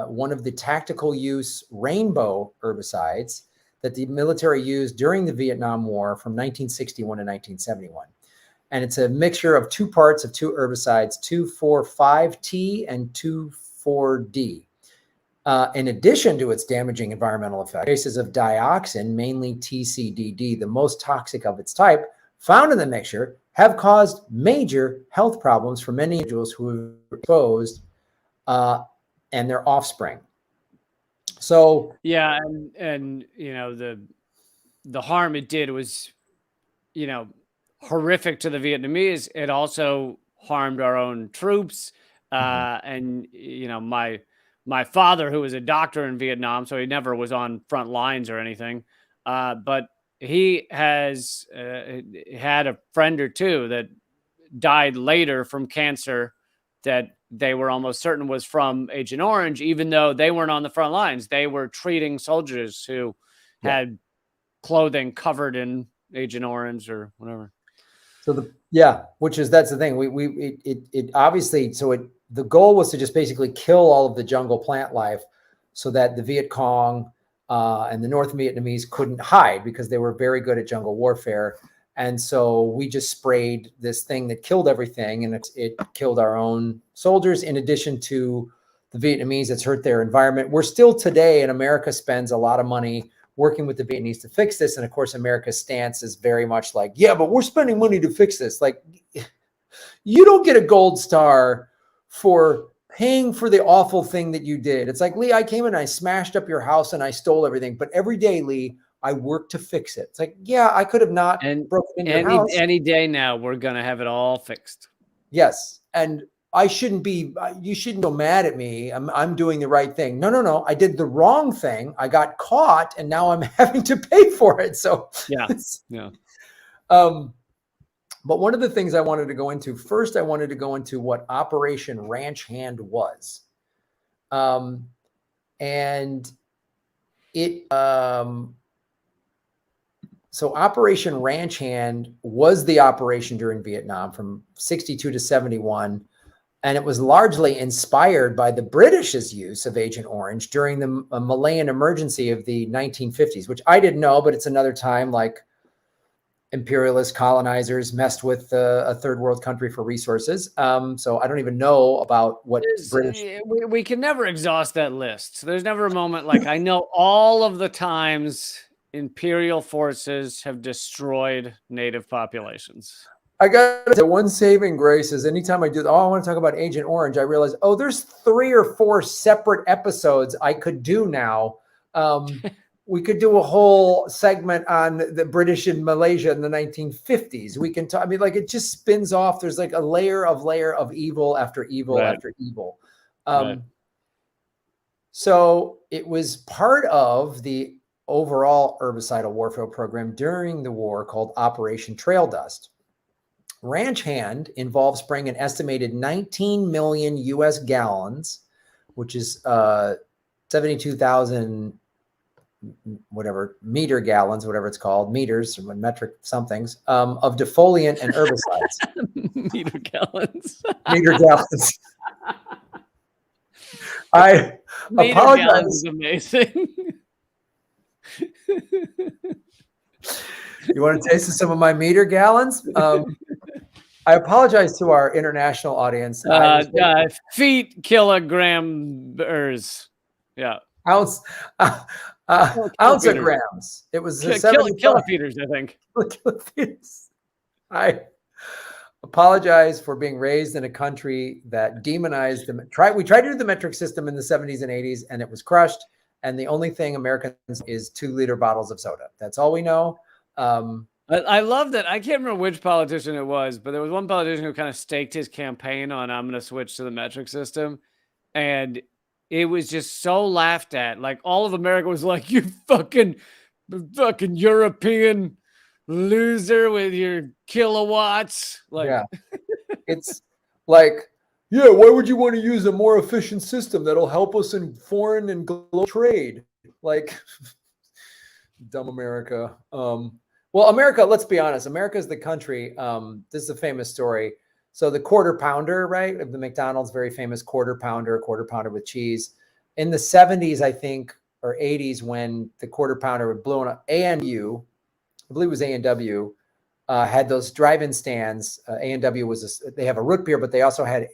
one of the tactical use rainbow herbicides that the military used during the Vietnam War from 1961 to 1971. And it's a mixture of 2 parts of 2 herbicides, 2,4,5-T and 2,4-D. In addition to its damaging environmental effects, traces of dioxin, mainly TCDD, the most toxic of its type, found in the mixture, have caused major health problems for many individuals who are exposed and their offspring. So Yeah, and you know, the harm it did was, you know, horrific to the Vietnamese. It also harmed our own troops. And you know, my father, who was a doctor in Vietnam, so he never was on front lines or anything, but he has had a friend or two that died later from cancer that they were almost certain was from Agent Orange, even though they weren't on the front lines. They were treating soldiers who had clothing covered in Agent Orange or whatever. So that's the thing. It obviously, the goal was to just basically kill all of the jungle plant life so that the Viet Cong and the North Vietnamese couldn't hide because they were very good at jungle warfare. And so we just sprayed this thing that killed everything, and it killed our own soldiers in addition to the Vietnamese. It's hurt their environment. We're still today, and America spends a lot of money working with the Vietnamese to fix this. And of course, America's stance is very much like, yeah, but we're spending money to fix this. Like, you don't get a gold star for paying for the awful thing that you did. It's like, Lee, I came in and I smashed up your house and I stole everything. But every day, Lee, I work to fix it. It's like, yeah, I could have not broken into your house. Any day now, we're going to have it all fixed. Yes. And you shouldn't go mad at me. I'm doing the right thing. No. I did the wrong thing. I got caught and now I'm having to pay for it. So yeah. But one of the things I wanted to go into first, I wanted to go into what Operation Ranch Hand was. So Operation Ranch Hand was the operation during Vietnam from 62 to 71. And it was largely inspired by the British's use of Agent Orange during the Malayan emergency of the 1950s, which I didn't know, but it's another time like imperialist colonizers messed with a third world country for resources. So I don't even know about what British. We can never exhaust that list. So there's never a moment like I know all of the times imperial forces have destroyed native populations. I got the one saving grace is anytime I do, I want to talk about Agent Orange, I realize, there's 3 or 4 separate episodes I could do now. We could do a whole segment on the British in Malaysia in the 1950s. We can talk, I mean, like it just spins off. There's like a layer of evil after evil after evil. So it was part of the overall herbicidal warfare program during the war called Operation Trail Dust. Ranch Hand involves spraying an estimated 19 million US gallons, which is 72,000 meter gallons, whatever it's called, meters, metric somethings, of defoliant and herbicides. Meter gallons. Meter gallons. I meter apologize. Gallons is amazing. You want to taste some of my meter gallons? I apologize to our international audience. Feet kilograms. Yeah. Ounce of grams. It was kilofeeters, I think. Kilofeeters. I apologize for being raised in a country that demonized them. We tried to do the metric system in the 70s and 80s, and it was crushed. And the only thing Americans is 2-liter bottles of soda. That's all we know. I love that. I can't remember which politician it was, but there was one politician who kind of staked his campaign on I'm going to switch to the metric system. And it was just so laughed at. Like all of America was like, you fucking European loser with your kilowatts. Like, yeah. It's like, yeah, why would you want to use a more efficient system that'll help us in foreign and global trade? Like, dumb America. Well, America, let's be honest. America is the country. This is a famous story. So the quarter pounder, right, of the McDonald's very famous quarter pounder with cheese. In the 70s, I think, or 80s, when the quarter pounder would blow up, A&W, I believe it was A&W, had those drive-in stands. A&W they have a root beer, but they also had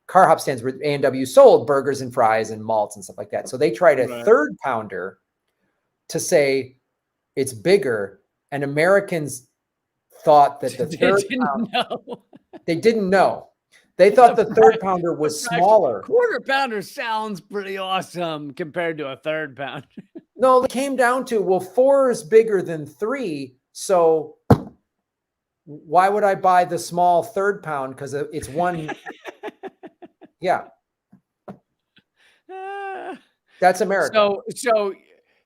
car hop stands where A&W sold burgers and fries and malts and stuff like that. So they tried a Right. third pounder to say it's bigger, and Americans thought that the They third didn't know. they didn't know. They thought the third pounder was smaller. Quarter pounder sounds pretty awesome compared to a third pounder. No, it came down to, well, 4 is bigger than 3, so why would I buy the small third pound? Because it's one. Yeah, Ah. that's America. So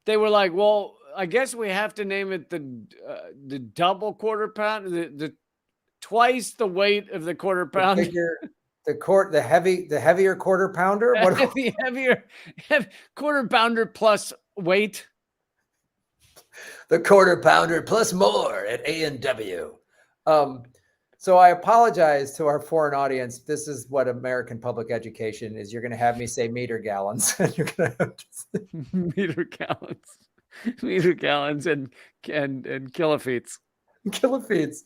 they were like, well, I guess we have to name it the double quarter pound, the twice the weight of the quarter The pound. bigger, the heavier quarter pounder. What? The heavier quarter pounder plus weight. The quarter pounder plus more at A&W. So I apologize to our foreign audience. This is what American public education is. You're going to have me say meter gallons, and you're going to have to say meter gallons and kilofeet. kilofeet.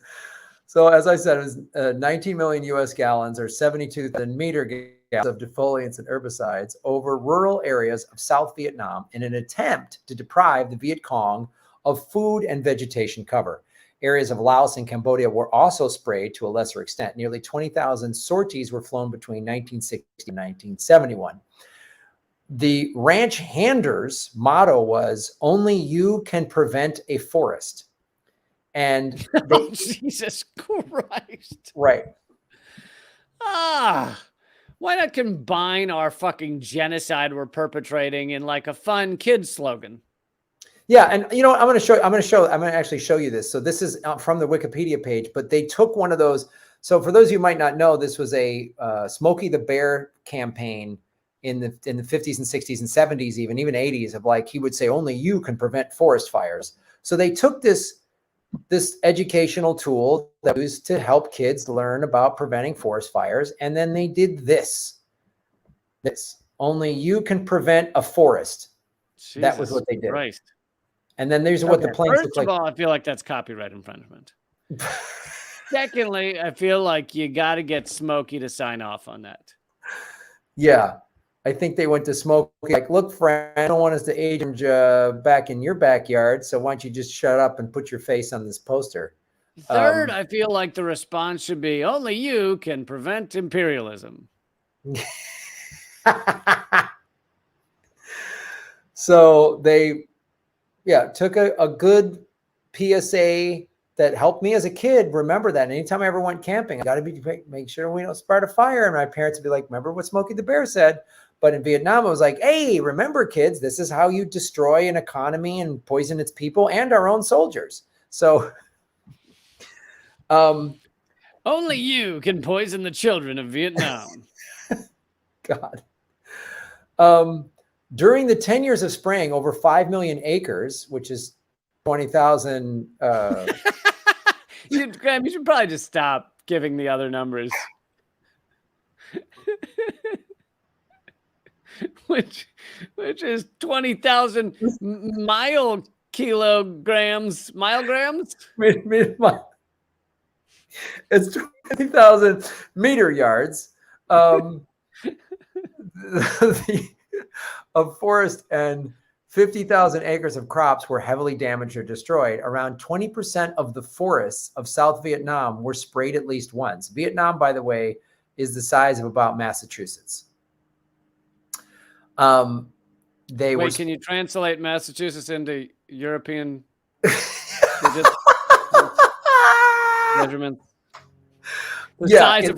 So as I said, it was 19 million U.S. gallons, or 72,000 meter gallons of defoliants and herbicides over rural areas of South Vietnam in an attempt to deprive the Viet Cong of food and vegetation cover. Areas of Laos and Cambodia were also sprayed to a lesser extent. Nearly 20,000 sorties were flown between 1960 and 1971. The ranch handers' motto was, "Only you can prevent a forest." And Oh, Jesus Christ. right. Why not combine our fucking genocide we're perpetrating in like a fun kid slogan? Yeah, and you know what? I'm going to actually show you this. So this is from the Wikipedia page, but they took one of those. So for those of you who might not know, this was a Smokey the Bear campaign in the 50s and 60s and 70s, even 80s, of like, he would say, only you can prevent forest fires. So they took this educational tool that was to help kids learn about preventing forest fires, and then they did this. Only you can prevent a forest. That was what they did. Christ. And then these are what the planes First look like. of all, I feel like that's copyright infringement. Secondly, I feel like you got to get Smokey to sign off on that. Yeah, I think they went to Smokey like, look, friend, I don't want us to age back in your backyard, so why don't you just shut up and put your face on this poster? Third, I feel like the response should be, only you can prevent imperialism. So they, took a good PSA that helped me as a kid remember that. And anytime I ever went camping, I got to make sure we don't start a fire. And my parents would be like, remember what Smokey the Bear said? But in Vietnam, it was like, hey, remember, kids, this is how you destroy an economy and poison its people and our own soldiers. So only you can poison the children of Vietnam. God. During the 10 years of spraying over 5 million acres, which is 20,000. Graham, you should probably just stop giving the other numbers. which is 20,000 kilograms. It's 20,000 meter yards of forest, and 50,000 acres of crops were heavily damaged or destroyed. Around 20% of the forests of South Vietnam were sprayed at least once. Vietnam, by the way, is the size of about Massachusetts. Can you translate Massachusetts into European measurements? The size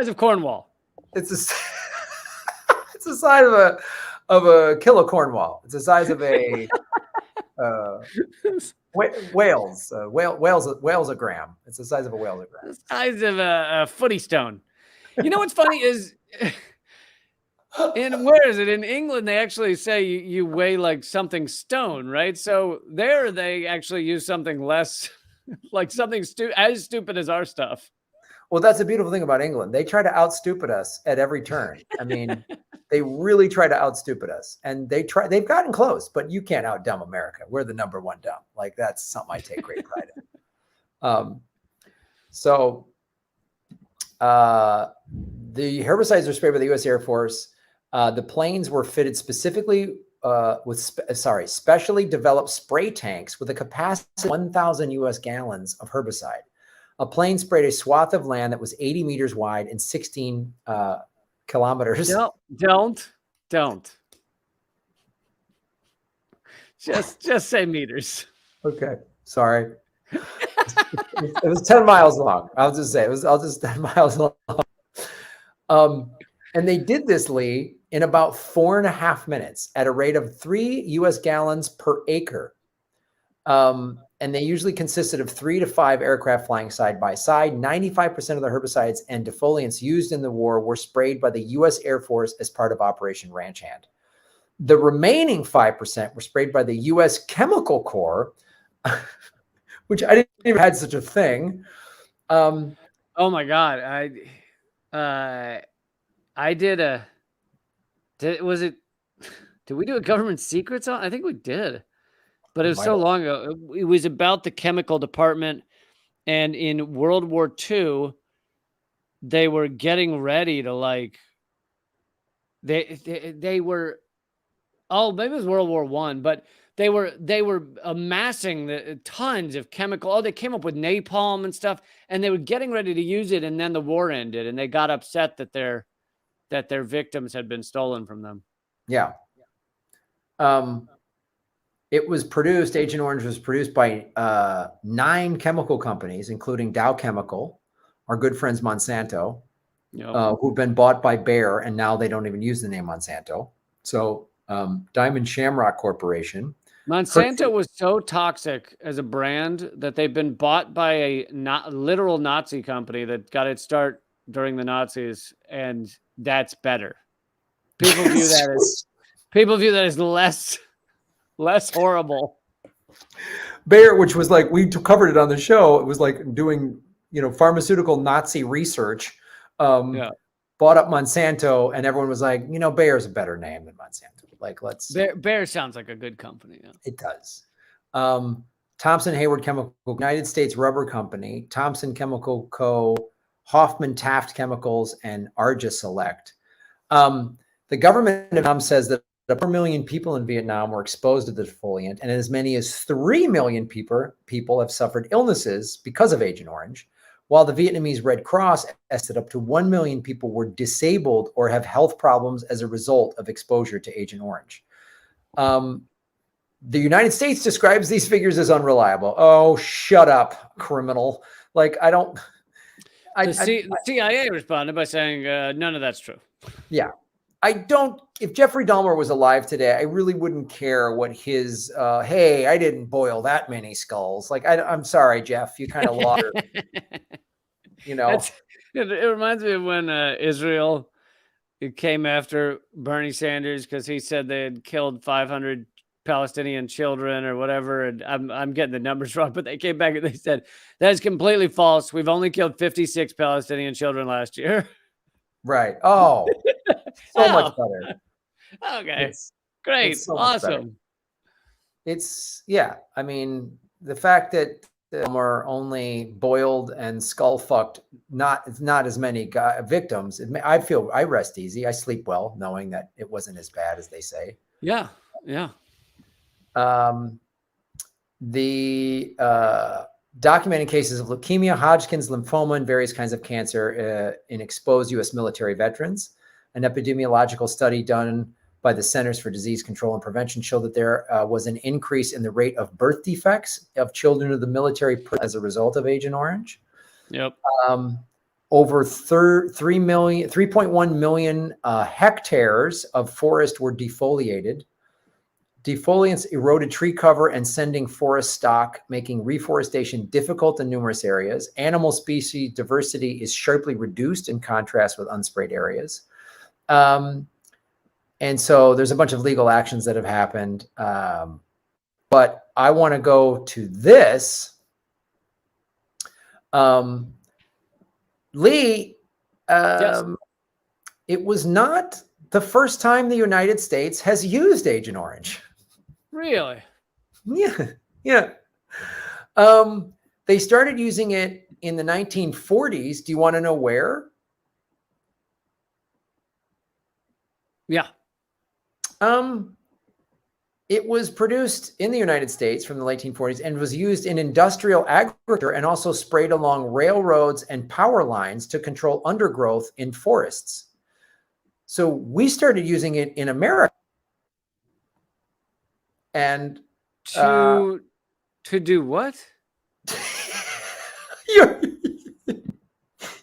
of Cornwall. It's the size of a kilo Cornwall. It's the size of a Walesogram. It's the size of a Walesogram. The size of a footy stone. You know what's funny is, where is it? In England, they actually say you weigh like something stone, right? So there they actually use something less, like something as stupid as our stuff. Well, that's the beautiful thing about England. They try to outstupid us at every turn. I mean, they really try to outstupid us, and they've gotten close, but you can't outdumb America. We're the number one dumb. Like, that's something I take great pride in. the herbicides were sprayed by the U.S. Air Force. The planes were fitted specifically with specially developed spray tanks with a capacity of 1,000 U.S. gallons of herbicide. A plane sprayed a swath of land that was 80 meters wide and 16 kilometers. No, don't. Just say meters. Okay, sorry. It was 10 miles long. I'll just say it was. I'll just 10 miles long. And they did this, Lee, in about 4.5 minutes at a rate of 3 U.S. gallons per acre. And they usually consisted of 3 to 5 aircraft flying side by side. 95% of the herbicides and defoliants used in the war were sprayed by the U.S. Air Force as part of Operation Ranch Hand. The remaining 5% were sprayed by the U.S. Chemical Corps, which I didn't even had such a thing. Oh my God. I did did we do a government secrets on? I think we did, but it was so long ago. It was about the chemical department. And in World War II, they were getting ready to they were, oh, maybe it was World War I, but they were amassing the tons of chemical. Oh, they came up with napalm and stuff, and they were getting ready to use it. And then the war ended, and they got upset that their victims had been stolen from them. Yeah. It was produced, Agent Orange was produced by 9 chemical companies, including Dow Chemical, our good friends Monsanto, who've been bought by Bayer, and now they don't even use the name Monsanto. So Diamond Shamrock Corporation. Monsanto was so toxic as a brand that they've been bought by a literal Nazi company that got its start during the Nazis, and that's better. People view that as less horrible. Bayer, which was like, we covered it on the show. It was like doing, pharmaceutical Nazi research. Bought up Monsanto, and everyone was like, Bayer's a better name than Monsanto. Like, let's. Bayer sounds like a good company. Yeah. It does. Thomson Hayward Chemical, United States Rubber Company, Thompson Chemical Co., Hoffman Taft Chemicals, and Arja Select. The government of Vietnam says that 4 million people in Vietnam were exposed to the defoliant, and as many as 3 million people have suffered illnesses because of Agent Orange, while the Vietnamese Red Cross estimated up to 1 million people were disabled or have health problems as a result of exposure to Agent Orange. The United States describes these figures as unreliable. Oh, shut up, criminal. Like, The CIA responded by saying, none of that's true. Yeah. If Jeffrey Dahmer was alive today, I really wouldn't care what his, hey, I didn't boil that many skulls. Like, I'm sorry, Jeff, you kind of lost, It reminds me of when Israel came after Bernie Sanders because he said they had killed 500 Palestinian children or whatever. And I'm getting the numbers wrong, but they came back and they said, that is completely false. We've only killed 56 Palestinian children last year. Right. Oh, so much better. Okay. Great. It's so Awesome. I mean, the fact that them are only boiled and skull fucked, not as many victims. I rest easy. I sleep well knowing that it wasn't as bad as they say. Yeah. Yeah. The documented cases of leukemia, Hodgkin's lymphoma, and various kinds of cancer in exposed U.S. military veterans. An epidemiological study done by the Centers for Disease Control and Prevention showed that there was an increase in the rate of birth defects of children of the military as a result of Agent Orange. Yep. Over 3.1 million hectares of forest were defoliated. Defoliants eroded tree cover and sending forest stock, making reforestation difficult in numerous areas. Animal species diversity is sharply reduced in contrast with unsprayed areas. And so there's a bunch of legal actions that have happened. But I want to go to this. Lee, Yes. It was not the first time the United States has used Agent Orange. Really? Yeah. They started using it in the 1940s. Do you want to know where? Yeah. It was produced in the United States from the late 1840s and was used in industrial agriculture and also sprayed along railroads and power lines to control undergrowth in forests. So we started using it in America. And To do what?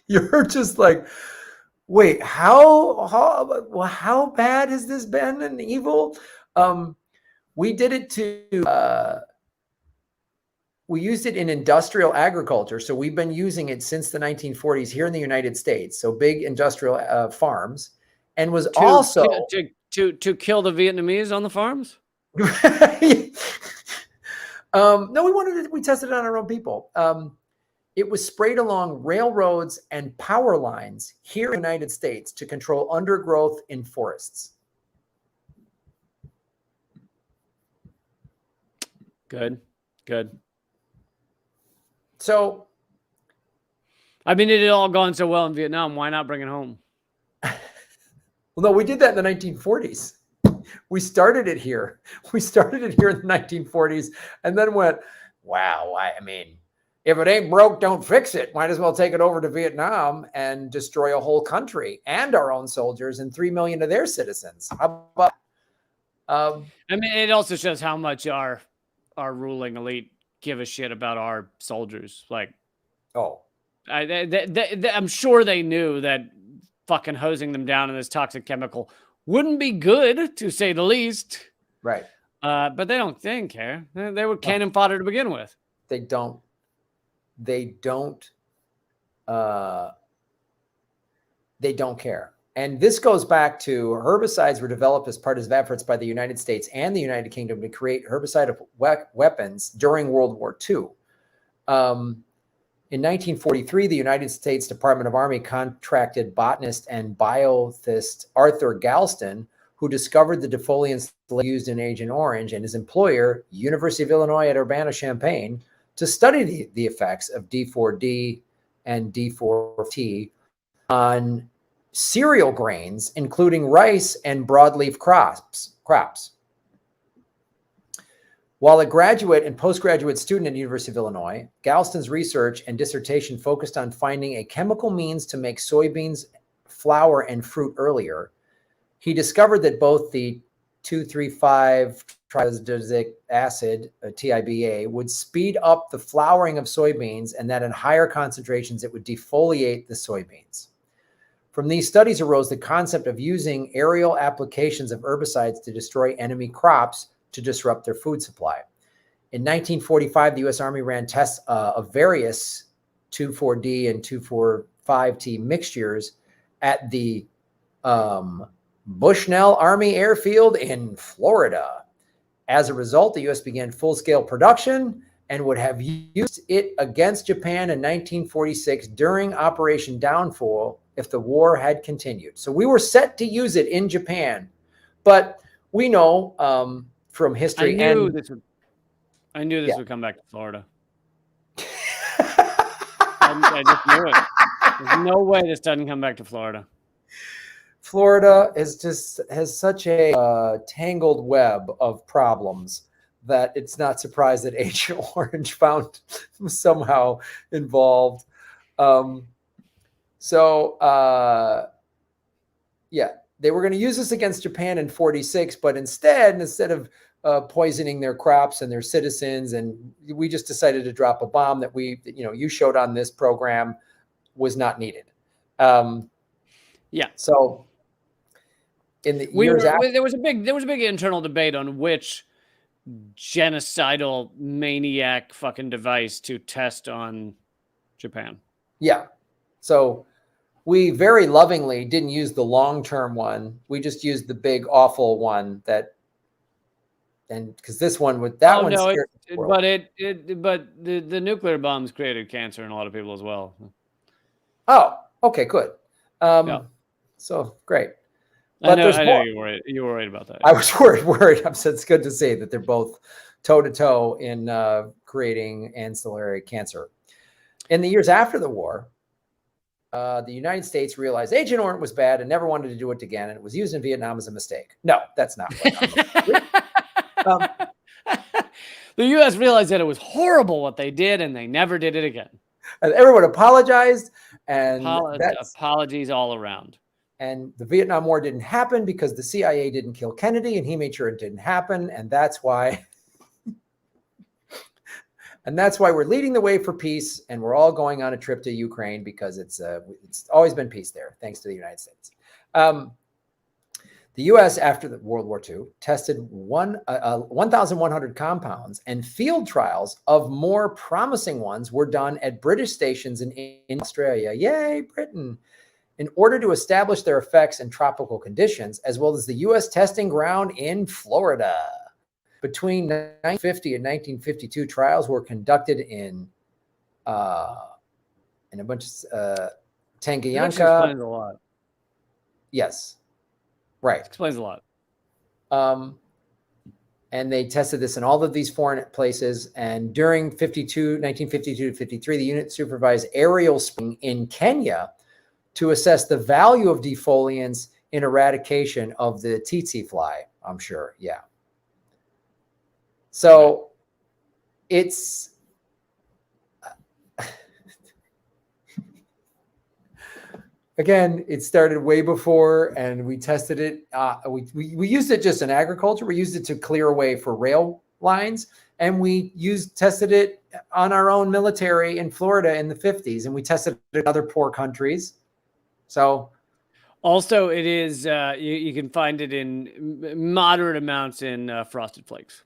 you're just like, wait, how bad has this been and evil? We did it we used it in industrial agriculture. So we've been using it since the 1940s here in the United States. So big industrial farms, and was also to kill the Vietnamese on the farms. No, we tested it on our own people. It was sprayed along railroads and power lines here in the United States to control undergrowth in forests. Good. So, I mean, it had all gone so well in Vietnam. Why not bring it home? well, no, we did that in the 1940s. We started it here. We started it here in the 1940s and then went, wow, I mean, if it ain't broke, don't fix it. Might as well take it over to Vietnam and destroy a whole country and our own soldiers and 3 million of their citizens. How about, I mean, it also shows how much our ruling elite give a shit about our soldiers. Like, I'm sure they knew that fucking hosing them down in this toxic chemical wouldn't be good, to say the least. right. But they don't care. They were cannon fodder to begin with. They don't care. And this goes back to herbicides were developed as part of efforts by the United States and the United Kingdom to create herbicide weapons during World War II. In 1943, the United States Department of Army contracted botanist and biothist Arthur Galston, who discovered the defoliants used in Agent Orange, and his employer, University of Illinois at Urbana-Champaign, to study the effects of D4D and D4T on cereal grains, including rice and broadleaf crops. While a graduate and postgraduate student at the University of Illinois, Galston's research and dissertation focused on finding a chemical means to make soybeans, flour, and fruit earlier. He discovered that both the 2,3,5-triazoxalic acid, TIBA, would speed up the flowering of soybeans, and that in higher concentrations it would defoliate the soybeans. From these studies arose the concept of using aerial applications of herbicides to destroy enemy crops to disrupt their food supply. In 1945, the U.S. Army ran tests of various 2,4-D and 2,4,5-T mixtures at the Bushnell Army Airfield in Florida. As a result, the U.S. began full-scale production and would have used it against Japan in 1946 during Operation Downfall if the war had continued. So we were set to use it in Japan, but we know from history. I knew this would come back to Florida. I just knew it. There's no way this doesn't come back to Florida. Florida has such a tangled web of problems that it's not surprised that Agent Orange was somehow involved. They were going to use this against Japan in 46, but instead of poisoning their crops and their citizens, and we just decided to drop a bomb that you showed on this program was not needed. So in the years after, there was a big internal debate on which genocidal maniac fucking device to test on Japan. Yeah. So we very lovingly didn't use the long-term one. We just used the big, awful one because this one with that one. No, but the nuclear bombs created cancer in a lot of people as well. Oh, okay, good. So great. But I know you were worried about that. I was worried. It's good to see that they're both toe-to-toe in creating ancillary cancer. In the years after the war, the United States realized Agent Orange was bad and never wanted to do it again, and it was used in Vietnam as a mistake. No, that's not what I'm The U.S. realized that it was horrible what they did, and they never did it again. and everyone apologized, and Apologies all around. And the Vietnam War didn't happen because the CIA didn't kill Kennedy, and he made sure it didn't happen, and that's why. And that's why we're leading the way for peace, and we're all going on a trip to Ukraine because it's always been peace there, thanks to the United States. The U.S. after the World War II tested 1,100 compounds, and field trials of more promising ones were done at British stations in Australia. Yay, Britain! In order to establish their effects in tropical conditions, as well as the U.S. testing ground in Florida. Between 1950 and 1952, trials were conducted in a bunch of Tanganyika. Explains a lot. Yes, right. Explains a lot. And they tested this in all of these foreign places. And during 1952 to 53, the unit supervised aerial spraying in Kenya to assess the value of defoliants in eradication of the tsetse fly. I'm sure, yeah. So it's again, it started way before, and we tested it. We used it just in agriculture. We used it to clear a way for rail lines, and we tested it on our own military in Florida in the 50s, and we tested it in other poor countries. So also, it is you can find it in moderate amounts in Frosted Flakes.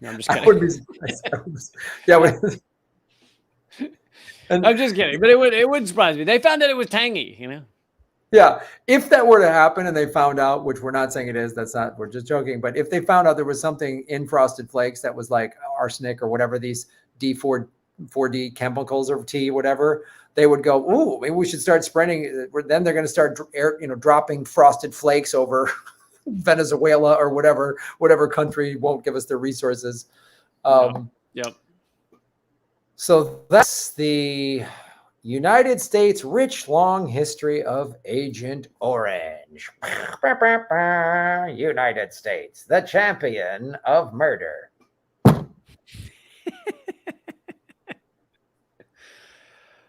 No, I'm just kidding. I wouldn't be surprised. Yeah, I'm just kidding, but it would surprise me. They found out it was tangy, you know. Yeah, if that were to happen and they found out, which we're not saying it is, we're just joking. But if they found out there was something in Frosted Flakes that was like arsenic or whatever these 4D chemicals or tea, whatever, they would go, ooh, maybe we should start spreading. Then they're going to start, dropping Frosted Flakes over Venezuela or whatever country won't give us their resources. Yep. So that's the United States' rich, long history of Agent Orange. United States, the champion of murder.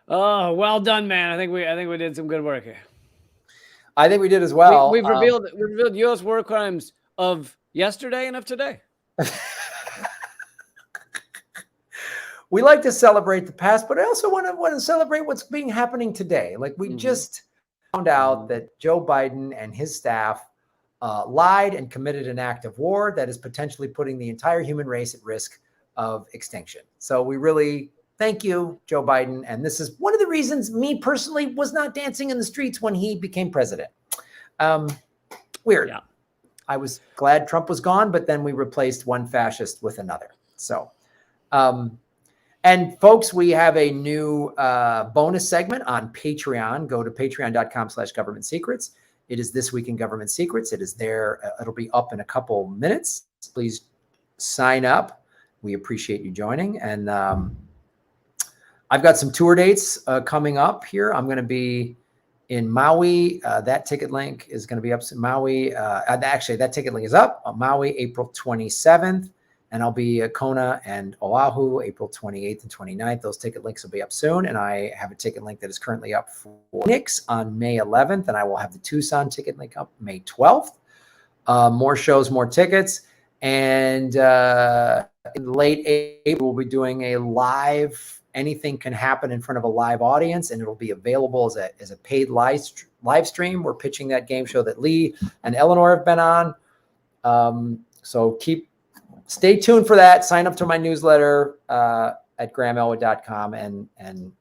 Oh, well done, man. I think we did some good work here. I think we did as well. We've revealed U.S. war crimes of yesterday and of today. We like to celebrate the past, but I also want to celebrate what's happening today. Like we just found out that Joe Biden and his staff lied and committed an act of war that is potentially putting the entire human race at risk of extinction. So we really thank you, Joe Biden. And this is one of the reasons me personally was not dancing in the streets when he became president. Weird. Yeah. I was glad Trump was gone, but then we replaced one fascist with another. So, and folks, we have a new bonus segment on Patreon. Go to patreon.com/government secrets. It is This Week in Government Secrets. It is there. It'll be up in a couple minutes. Please sign up. We appreciate you joining. And I've got some tour dates coming up here. I'm going to be in Maui. That ticket link is going to be up in Maui. Actually, that ticket link is up on Maui, April 27th. And I'll be at Kona and Oahu, April 28th and 29th. Those ticket links will be up soon. And I have a ticket link that is currently up for Phoenix on May 11th. And I will have the Tucson ticket link up May 12th. More shows, more tickets. And in late April, we'll be doing a live, anything can happen in front of a live audience. And it'll be available as a paid live stream. We're pitching that game show that Lee and Eleanor have been on. So stay tuned for that. Sign up to my newsletter at grahamelwood.com and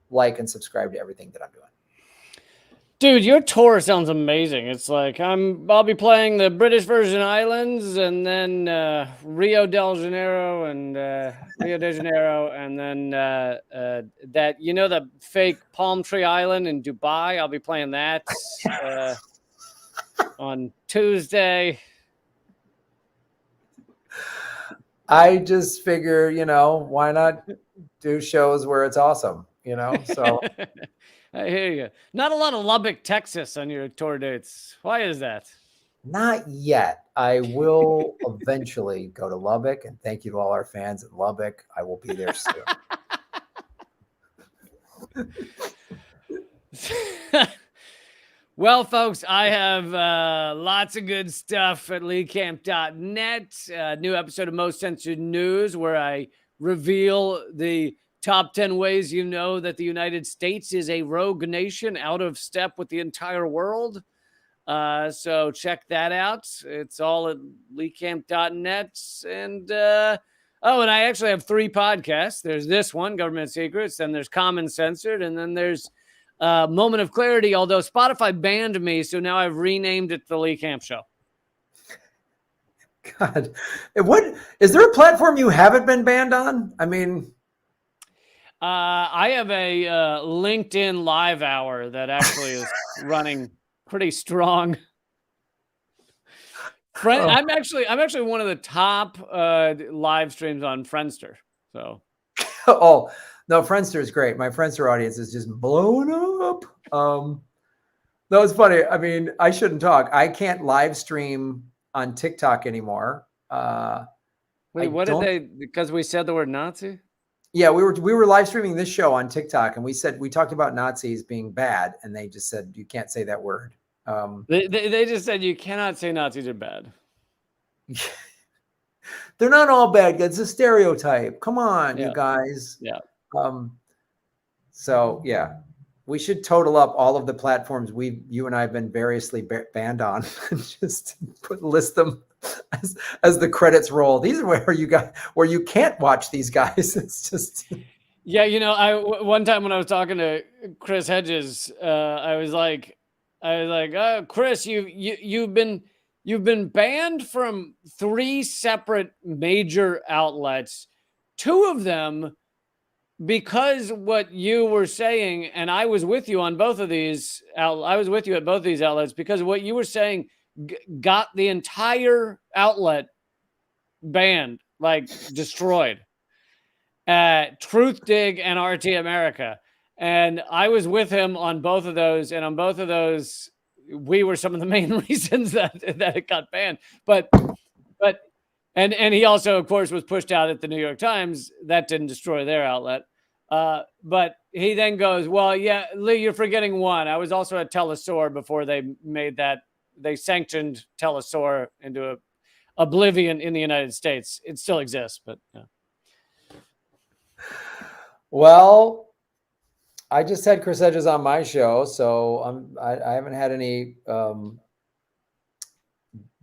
like and subscribe to everything that I'm doing. Dude, your tour sounds amazing. It's like I'll be playing the British Virgin Islands and then Rio de Janeiro, and then that, the fake Palm Tree Island in Dubai. I'll be playing that on Tuesday. I just figure, why not do shows where it's awesome? you know? So I hear you. Not a lot of Lubbock, Texas on your tour dates. Why is that? not yet. I will eventually go to Lubbock, and thank you to all our fans in Lubbock. I will be there soon. Well, folks, I have lots of good stuff at leecamp.net. New episode of Most Censored News, where I reveal the top 10 ways you know that the United States is a rogue nation out of step with the entire world. So check that out. It's all at leecamp.net. And and I actually have 3 podcasts. There's this one, Government Secrets, then there's Common Censored, and then there's Moment of Clarity, although Spotify banned me, so now I've renamed it The Lee Camp Show. God, what is there a platform you haven't been banned on? I mean, I have a LinkedIn Live hour that actually is running pretty strong. I'm actually one of the top live streams on Friendster. So, oh no, Friendster is great. My Friendster audience is just blowing up. That was funny. I mean, I shouldn't talk. I can't live stream on TikTok anymore. wait, what did they? Because we said the word Nazi. Yeah, we were live streaming this show on TikTok, and we talked about Nazis being bad, and they just said you can't say that word. They just said you cannot say Nazis are bad. They're not all bad. It's a stereotype. Come on, Yeah. you guys. Yeah. So yeah, we should total up all of the platforms you and I have been variously banned on, and just list them as the credits roll. These are where you can't watch these guys. It's just. Yeah, you know, one time when I was talking to Chris Hedges, I was like, oh, Chris, you've been banned from 3 separate major outlets, 2 of them because what you were saying, and I was with you on both of these. I was with you at both of these outlets because what you were saying got the entire outlet banned, like destroyed. Truth Dig and RT America. And I was with him on both of those. And on both of those, we were some of the main reasons that it got banned. But he also, of course, was pushed out at the New York Times. That didn't destroy their outlet. But he then goes, well, yeah, Lee, you're forgetting one. I was also at Telesur before they made that. They sanctioned Telesur into oblivion in the United States. It still exists, but yeah. Well, I just had Chris Hedges on my show, so I haven't had any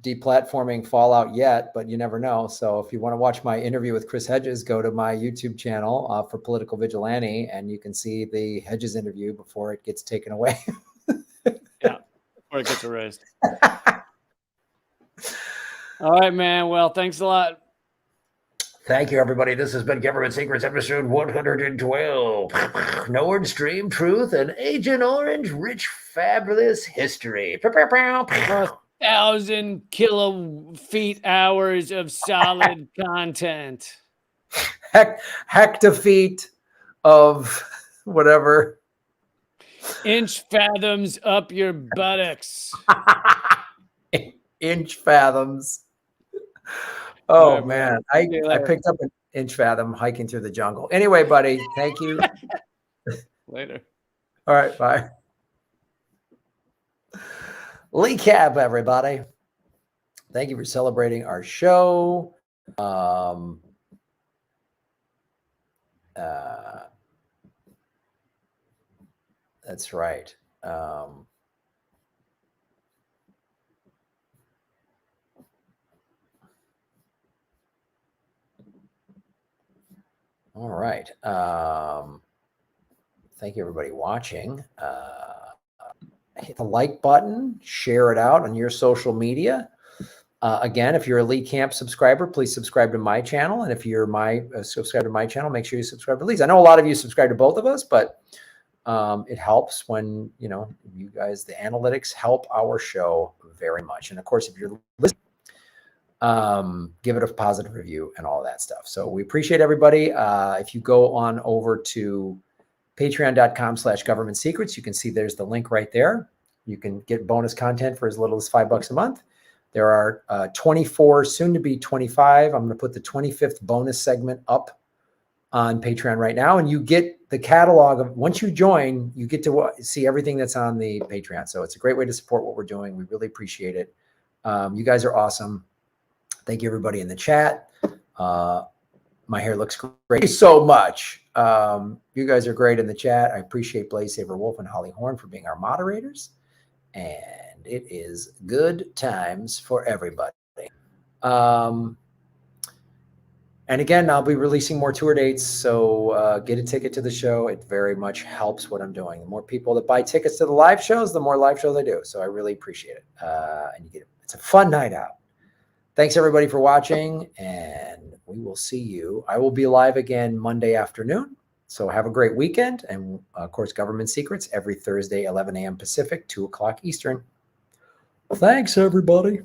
deplatforming fallout yet, but you never know. So if you want to watch my interview with Chris Hedges, go to my YouTube channel for Political Vigilante, and you can see the Hedges interview before it gets taken away. Yeah, before it gets erased. All right, man. Well, thanks a lot. Thank you, everybody. This has been Government Secrets episode 112. Nord Stream Truth and Agent Orange Rich Fabulous History. 1,000 kilo-feet hours of solid content. Hectofeet of whatever. Inch fathoms up your buttocks. Inch fathoms. Oh, right, man. See you I later. picked up an inch fathom hiking through the jungle. Anyway, buddy, thank you. Later. All right, bye. Lee Cab, everybody. Thank you for celebrating our show. That's right. All right. Thank you, everybody watching. Hit the like button, share it out on your social media. Again, if you're a Lee Camp subscriber, please subscribe to my channel. And if you're subscribe to my channel, make sure you subscribe to Lee's. I know a lot of you subscribe to both of us, but it helps when, you guys, the analytics help our show very much. And of course, if you're listening, give it a positive review and all that stuff. So we appreciate everybody. If you go on over to patreon.com/government secrets. You can see there's the link right there. You can get bonus content for as little as $5 a month. There are 24, soon to be 25. I'm going to put the 25th bonus segment up on Patreon right now. And you get the catalog of, once you join, you get to see everything that's on the Patreon. So it's a great way to support what we're doing. We really appreciate it. You guys are awesome. Thank you, everybody in the chat. My hair looks great. Thank you so much. You guys are great in the chat. I appreciate Blaze Saber Wolf and Holly Horn for being our moderators. And it is good times for everybody. And again, I'll be releasing more tour dates. So get a ticket to the show. It very much helps what I'm doing. The more people that buy tickets to the live shows, the more live shows I do. So I really appreciate it. And you get it. It's a fun night out. Thanks everybody for watching, and we will see you. I will be live again Monday afternoon. So have a great weekend. And of course, Government Secrets every Thursday, 11 a.m. Pacific, 2 o'clock Eastern. Thanks, everybody.